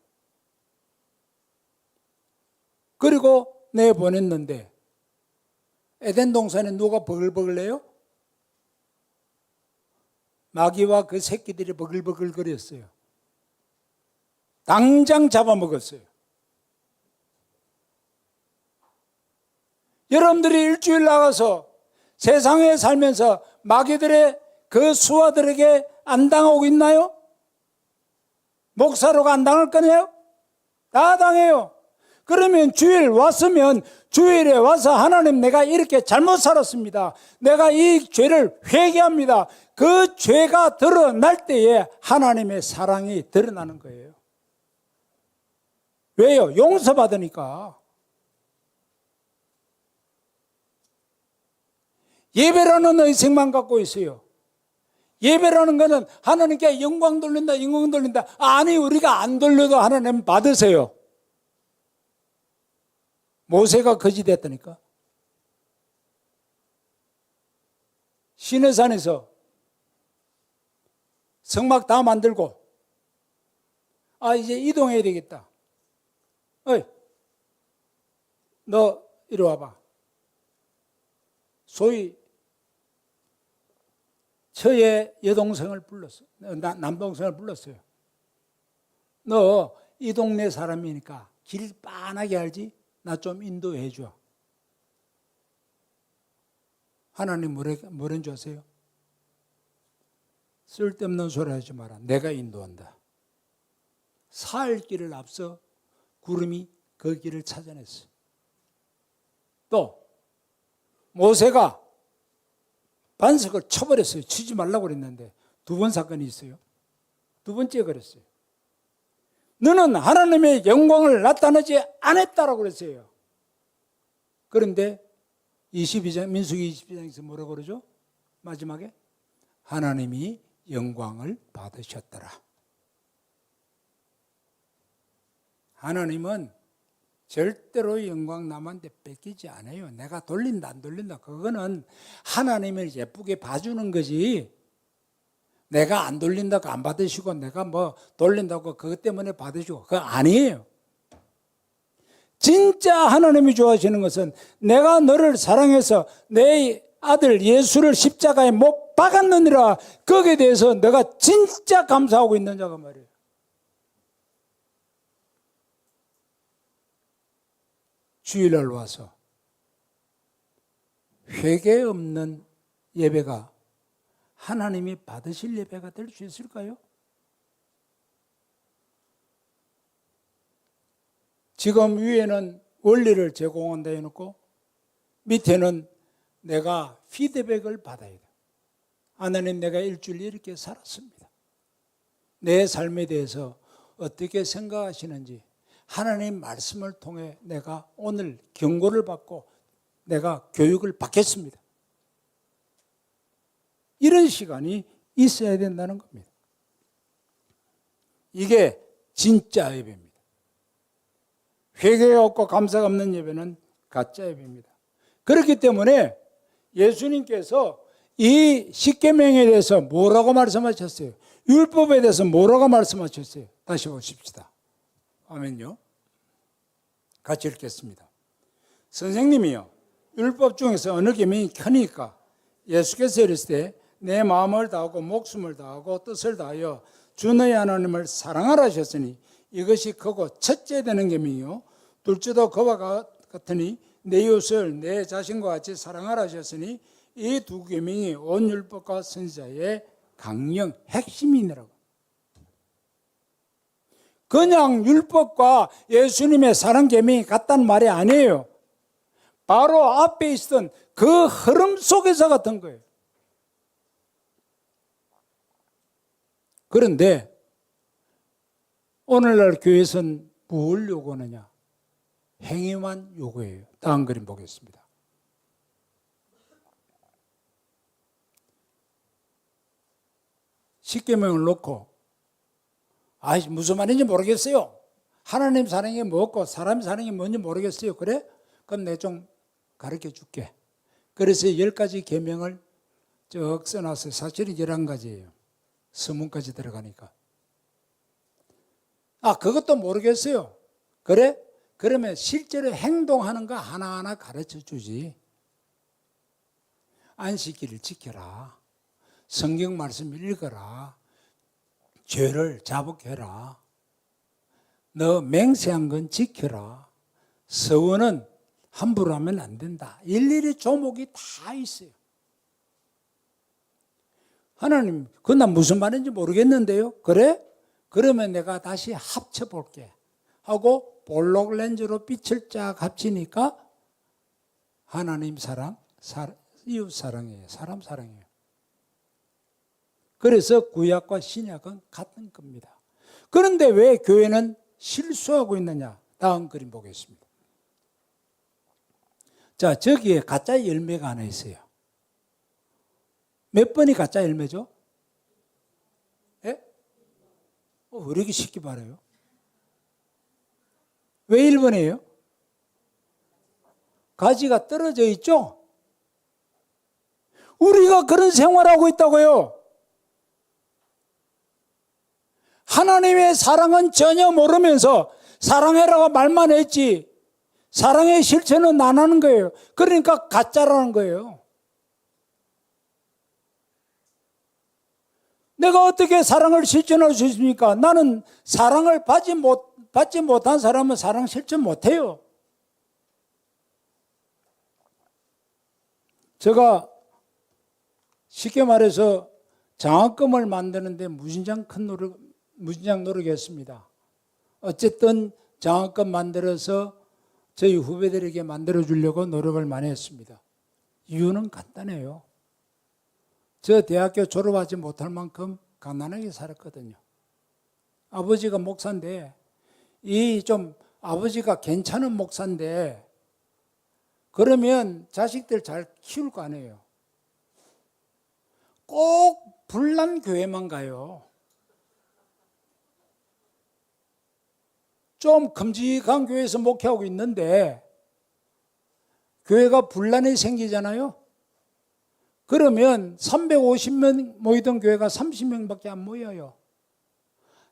그리고 내보냈는데 에덴 동산에 누가 버글버글 해요? 마귀와 그 새끼들이 버글버글 거렸어요. 당장 잡아먹었어요. 여러분들이 일주일 나가서 세상에 살면서 마귀들의 그 수하들에게 안 당하고 있나요? 목사로가 안 당할 거네요? 다 당해요. 그러면 주일 왔으면 주일에 와서 하나님 내가 이렇게 잘못 살았습니다. 내가 이 죄를 회개합니다. 그 죄가 드러날 때에 하나님의 사랑이 드러나는 거예요. 왜요? 용서받으니까. 예배라는 의식만 갖고 있어요. 예배라는 것은 하나님께 영광 돌린다, 영광 돌린다. 아니, 우리가 안 돌려도 하나님 받으세요. 모세가 거지 됐다니까. 시내산에서 성막 다 만들고, 이제 이동해야 되겠다. 어이, 너 이리 와봐. 소위 처의 여동생을 불렀어. 남동생을 불렀어요. 너 이 동네 사람이니까 길 빤하게 알지? 나 좀 인도해 줘. 하나님 뭐라는 줄 아세요? 쓸데없는 소리 하지 마라. 내가 인도한다. 살 길을 앞서 구름이 그 길을 찾아냈어. 또 모세가 반석을 쳐버렸어요. 치지 말라고 그랬는데 두 번 사건이 있어요. 두 번째 그랬어요. 너는 하나님의 영광을 나타내지 않았다라고 그랬어요. 그런데 22장, 민수기 22장에서 뭐라고 그러죠? 마지막에 하나님이 영광을 받으셨더라. 하나님은 절대로 영광 남한테 뺏기지 않아요. 내가 돌린다 안 돌린다 그거는 하나님을 예쁘게 봐주는 거지. 내가 안 돌린다고 안 받으시고 내가 뭐 돌린다고 그것 때문에 받으시고 그거 아니에요. 진짜 하나님이 좋아하시는 것은 내가 너를 사랑해서 내 아들 예수를 십자가에 못 박았느니라. 거기에 대해서 내가 진짜 감사하고 있는 자가 말이에요. 주일날 와서 회개 없는 예배가 하나님이 받으실 예배가 될 수 있을까요? 지금 위에는 원리를 제공한다 해놓고 밑에는 내가 피드백을 받아야 돼. 하나님, 내가 일주일 이렇게 살았습니다. 내 삶에 대해서 어떻게 생각하시는지 하나님 말씀을 통해 내가 오늘 경고를 받고 내가 교육을 받겠습니다. 이런 시간이 있어야 된다는 겁니다. 이게 진짜 예배입니다. 회개가 없고 감사가 없는 예배는 가짜 예배입니다. 그렇기 때문에 예수님께서 이 십계명에 대해서 뭐라고 말씀하셨어요? 율법에 대해서 뭐라고 말씀하셨어요? 다시 보십시다. 아멘요. 같이 읽겠습니다. 선생님이요, 율법 중에서 어느 계명이 크니까? 예수께서 이르시되 내 마음을 다하고 목숨을 다하고 뜻을 다하여 주 너희 하나님을 사랑하라 하셨으니 이것이 크고 첫째 되는 계명이요 둘째도 그와 같으니 내 이웃을 내 자신과 같이 사랑하라 하셨으니 이 두 계명이 온 율법과 선지자의 강령 핵심이니라고. 그냥 율법과 예수님의 사랑 계명이 같다는 말이 아니에요. 바로 앞에 있었던 그 흐름 속에서 같은 거예요. 그런데 오늘날 교회에서는 뭘 요구하느냐? 행위만 요구해요. 다음 그림 보겠습니다. 십계명을 놓고 무슨 말인지 모르겠어요. 하나님 사랑이 뭐고 사람 사랑이 뭔지 모르겠어요. 그래? 그럼 내가 좀 가르쳐 줄게. 그래서 10가지 계명을 쭉 써놨어요. 사실은 11가지예요. 서문까지 들어가니까. 그것도 모르겠어요. 그래? 그러면 실제로 행동하는 거 하나하나 가르쳐 주지. 안식일을 지켜라. 성경 말씀을 읽어라. 죄를 자복해라. 너 맹세한 건 지켜라. 서원은 함부로 하면 안 된다. 일일이 조목이 다 있어요. 하나님, 그건 난 무슨 말인지 모르겠는데요. 그래? 그러면 내가 다시 합쳐볼게 하고 볼록 렌즈로 빛을 쫙 합치니까 하나님 사랑, 이웃 사랑이에요. 사람 사랑이에요. 그래서 구약과 신약은 같은 겁니다. 그런데 왜 교회는 실수하고 있느냐? 다음 그림 보겠습니다. 자, 저기에 가짜 열매가 하나 있어요. 몇 번이 가짜 열매죠? 예? 왜 이렇게 쉽게 말해요? 왜 1번이에요? 가지가 떨어져 있죠? 우리가 그런 생활하고 있다고요. 하나님의 사랑은 전혀 모르면서 사랑해라고 말만 했지 사랑의 실천은 안 하는 거예요. 그러니까 가짜라는 거예요. 내가 어떻게 사랑을 실천할 수 있습니까? 나는 사랑을 받지 못한 사람은 사랑 실천 못해요. 제가 쉽게 말해서 장학금을 만드는데 무진장 노력했습니다. 어쨌든 장학금 만들어서 저희 후배들에게 만들어 주려고 노력을 많이 했습니다. 이유는 간단해요. 저 대학교 졸업하지 못할 만큼 가난하게 살았거든요. 아버지가 목사인데 아버지가 괜찮은 목사인데 그러면 자식들 잘 키울 거 아니에요. 꼭 불난 교회만 가요. 좀 큼직한 교회에서 목회하고 있는데 교회가 분란이 생기잖아요. 그러면 350명 모이던 교회가 30명밖에 안 모여요.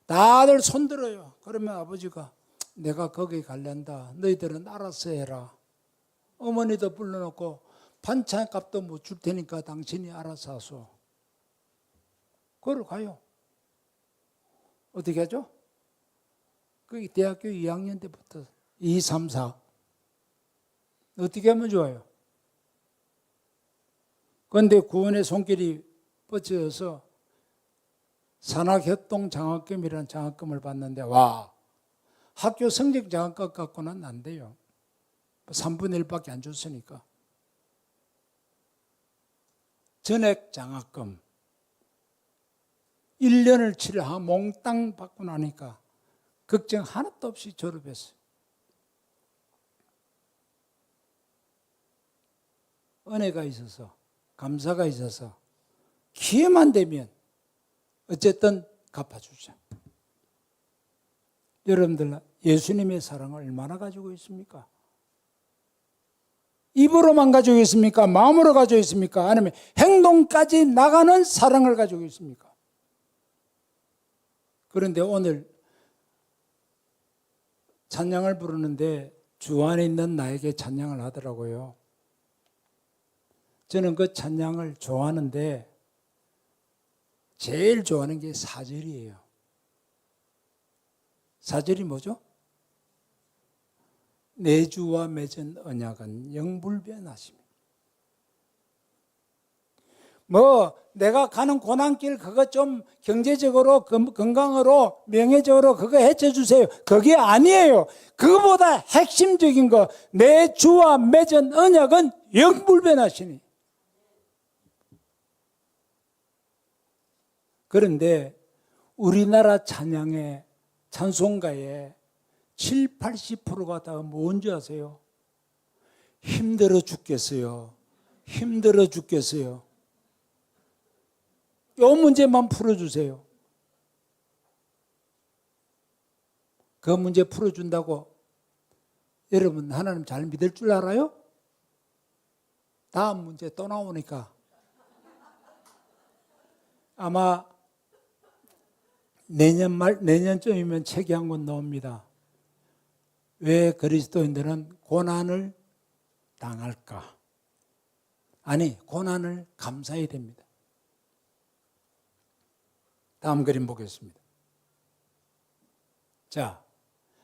다들 손들어요. 그러면 아버지가 내가 거기 갈란다. 너희들은 알아서 해라. 어머니도 불러놓고 반찬값도 못 줄 테니까 당신이 알아서 하소. 그걸 가요. 어떻게 하죠? 그 대학교 2학년 때부터 2, 3, 4 어떻게 하면 좋아요? 그런데 구원의 손길이 뻗쳐서 산학협동 장학금이라는 장학금을 받는데 와 학교 성적 장학금 갖고는 안 돼요. 3분의 1밖에 안 줬으니까. 전액 장학금 1년을 치료 몽땅 받고 나니까 걱정 하나도 없이 졸업했어요. 은혜가 있어서 감사가 있어서 기회만 되면 어쨌든 갚아주자. 여러분들 예수님의 사랑을 얼마나 가지고 있습니까? 입으로만 가지고 있습니까? 마음으로 가지고 있습니까? 아니면 행동까지 나가는 사랑을 가지고 있습니까? 그런데 오늘 찬양을 부르는데 주 안에 있는 나에게 찬양을 하더라고요. 저는 그 찬양을 좋아하는데 제일 좋아하는 게 4절이에요. 4절이 뭐죠? 내 주와 맺은 언약은 영불변하십니다. 내가 가는 고난길 그거 좀 경제적으로 건강으로 명예적으로 그거 해쳐주세요. 그게 아니에요. 그거보다 핵심적인 거 내 주와 맺은 언약은 영불변하시니. 그런데 우리나라 찬양의 찬송가의 7, 80%가 다 뭔지 아세요? 힘들어 죽겠어요. 힘들어 죽겠어요. 이 문제만 풀어주세요. 그 문제 풀어준다고 여러분 하나님 잘 믿을 줄 알아요? 다음 문제 또 나오니까 아마 내년쯤이면 책이 한 권 나옵니다. 왜 그리스도인들은 고난을 당할까? 아니, 고난을 감사해야 됩니다. 다음 그림 보겠습니다. 자,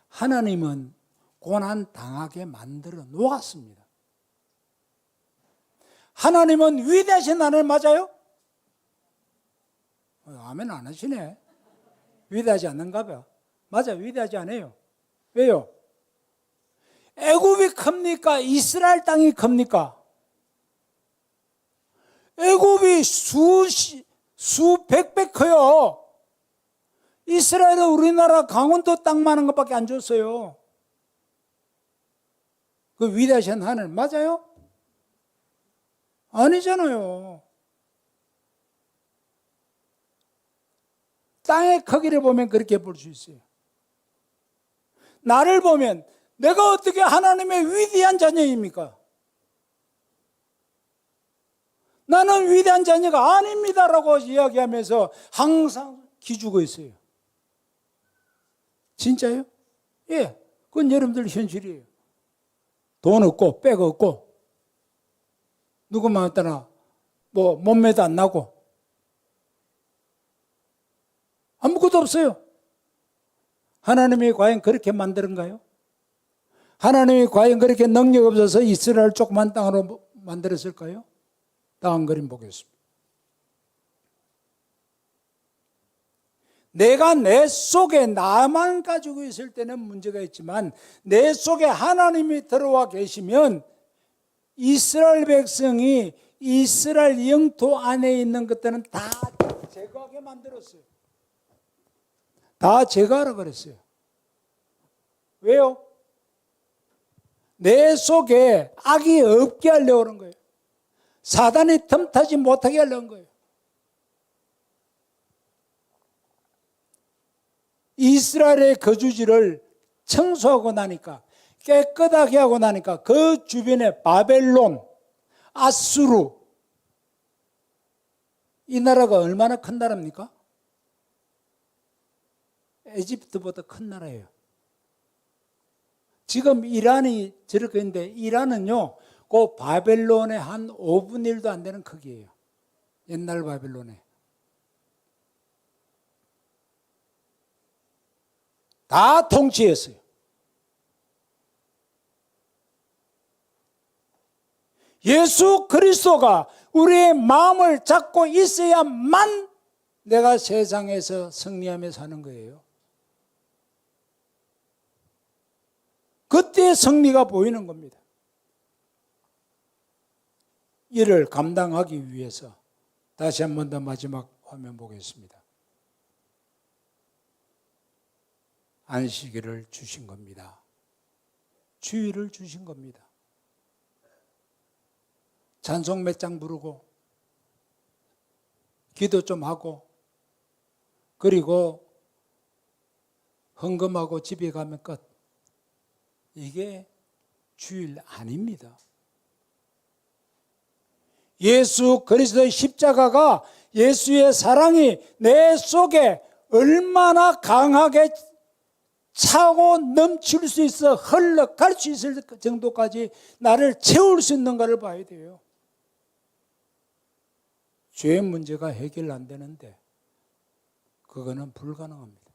하나님은 고난 당하게 만들어 놓았습니다. 하나님은 위대하신 하나님 맞아요? 아멘 안 하시네. 위대하지 않는가 봐. 맞아, 위대하지 않아요. 왜요? 애굽이 큽니까? 이스라엘 땅이 큽니까? 애굽이 수백 배 커요. 이스라엘은 우리나라 강원도 땅만한 것밖에 안 줬어요. 그 위대하신 하늘 맞아요? 아니잖아요. 땅의 크기를 보면 그렇게 볼 수 있어요. 나를 보면 내가 어떻게 하나님의 위대한 자녀입니까? 나는 위대한 자녀가 아닙니다라고 이야기하면서 항상 기죽어 있어요. 진짜요? 예, 그건 여러분들 현실이에요. 돈 없고 백 없고 누구 마음 따라 뭐 몸매도 안 나고 아무것도 없어요. 하나님이 과연 그렇게 만드는가요? 하나님이 과연 그렇게 능력 없어서 이스라엘 조그만 땅으로 만들었을까요? 다음 그림 보겠습니다. 내가 내 속에 나만 가지고 있을 때는 문제가 있지만 내 속에 하나님이 들어와 계시면 이스라엘 백성이 이스라엘 영토 안에 있는 것들은 다 제거하게 만들었어요. 다 제거하라 그랬어요. 왜요? 내 속에 악이 없게 하려고 하는 거예요. 사단이 틈타지 못하게 하려는 거예요. 이스라엘의 거주지를 청소하고 나니까 깨끗하게 하고 나니까 그 주변에 바벨론, 아수르 이 나라가 얼마나 큰 나라입니까? 에집트보다 큰 나라예요. 지금 이란이 저렇게 있는데 이란은요 그 바벨론의 한 5분의 1도 안 되는 크기예요. 옛날 바벨론에. 다 통치했어요. 예수 그리스도가 우리의 마음을 잡고 있어야만 내가 세상에서 승리하며 사는 거예요. 그때 승리가 보이는 겁니다. 이를 감당하기 위해서 다시 한 번 더 마지막 화면 보겠습니다. 안식일을 주신 겁니다. 주일을 주신 겁니다. 찬송 몇 장 부르고 기도 좀 하고 그리고 헌금하고 집에 가면 끝. 이게 주일 아닙니다. 예수 그리스도의 십자가가 예수의 사랑이 내 속에 얼마나 강하게 차고 넘칠 수 있어 흘러갈 수 있을 정도까지 나를 채울 수 있는가를 봐야 돼요. 죄의 문제가 해결 안 되는데 그거는 불가능합니다.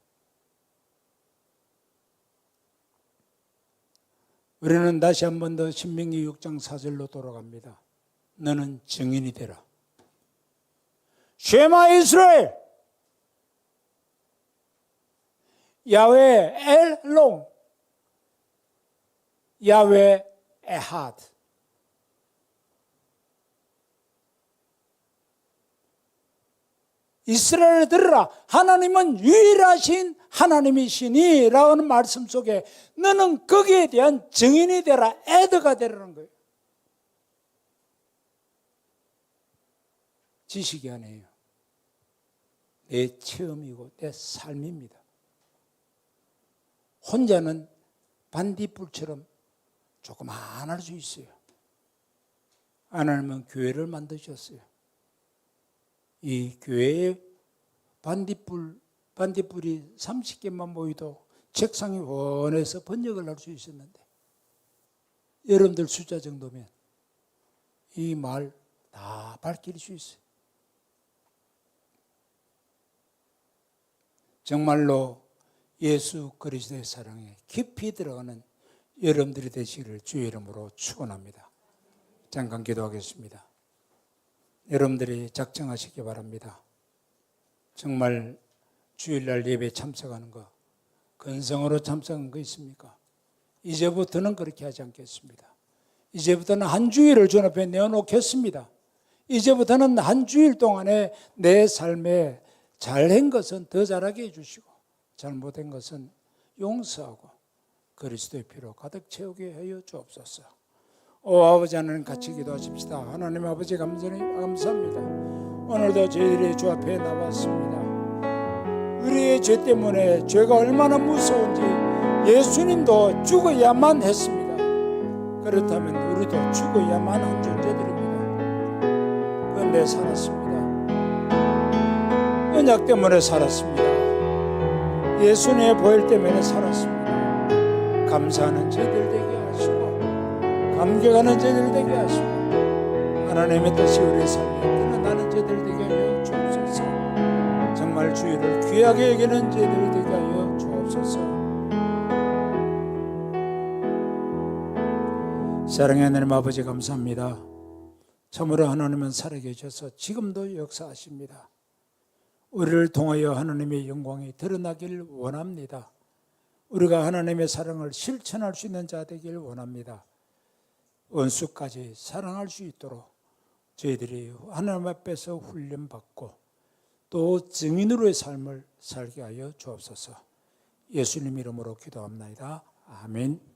우리는 다시 한 번 더 신명기 6장 4절로 돌아갑니다. 너는 증인이 되라. 쉐마 이스라엘 야훼 엘롱 야훼 에하드. 이스라엘 들으라. 하나님은 유일하신 하나님이시니 라는 말씀 속에 너는 거기에 대한 증인이 되라. 애드가 되라는 거예요. 지식이 아니에요. 내 체험이고 내 삶입니다. 혼자는 반딧불처럼 조그만할 수 있어요. 하나님은 교회를 만드셨어요. 이 교회에 반딧불이 30개만 모이도 책상이 원해서 번역을 할 수 있었는데 여러분들 숫자 정도면 이 말 다 밝힐 수 있어요. 정말로 예수 그리스도의 사랑에 깊이 들어가는 여러분들이 되시기를 주의 이름으로 축원합니다. 잠깐 기도하겠습니다. 여러분들이 작정하시기 바랍니다. 정말 주일날 예배에 참석하는 거 근성으로 참석한 거 있습니까? 이제부터는 그렇게 하지 않겠습니다. 이제부터는 한 주일을 주 앞에 내어놓겠습니다. 이제부터는 한 주일 동안에 내 삶에 잘한 것은 더 잘하게 해주시고 잘못된 것은 용서하고 그리스도의 피로 가득 채우게 하여 주옵소서. 오 아버지 하나님, 같이 기도하십시다. 하나님 아버지 감사합니다. 오늘도 저희들이 주 앞에 나왔습니다. 우리의 죄 때문에 죄가 얼마나 무서운지 예수님도 죽어야만 했습니다. 그렇다면 우리도 죽어야만 한 존재들입니다. 그런데 살았습니다. 언약 때문에 살았습니다. 예수님의 보혈 때문에 살았습니다. 감사하는 저희들 되게 하시고 감격하는 저희들 되게 하시고 하나님의 뜻이 우리의 삶에 드러나는 저희들 되게 하여 주옵소서. 정말 주의를 귀하게 여기는 저희들 되게 하여 주옵소서. 사랑의 하나님 아버지 감사합니다. 참으로 하나님은 살아계셔서 지금도 역사하십니다. 우리를 통하여 하나님의 영광이 드러나길 원합니다. 우리가 하나님의 사랑을 실천할 수 있는 자 되길 원합니다. 원수까지 사랑할 수 있도록 저희들이 하나님 앞에서 훈련받고 또 증인으로의 삶을 살게 하여 주옵소서. 예수님 이름으로 기도합나이다. 아멘.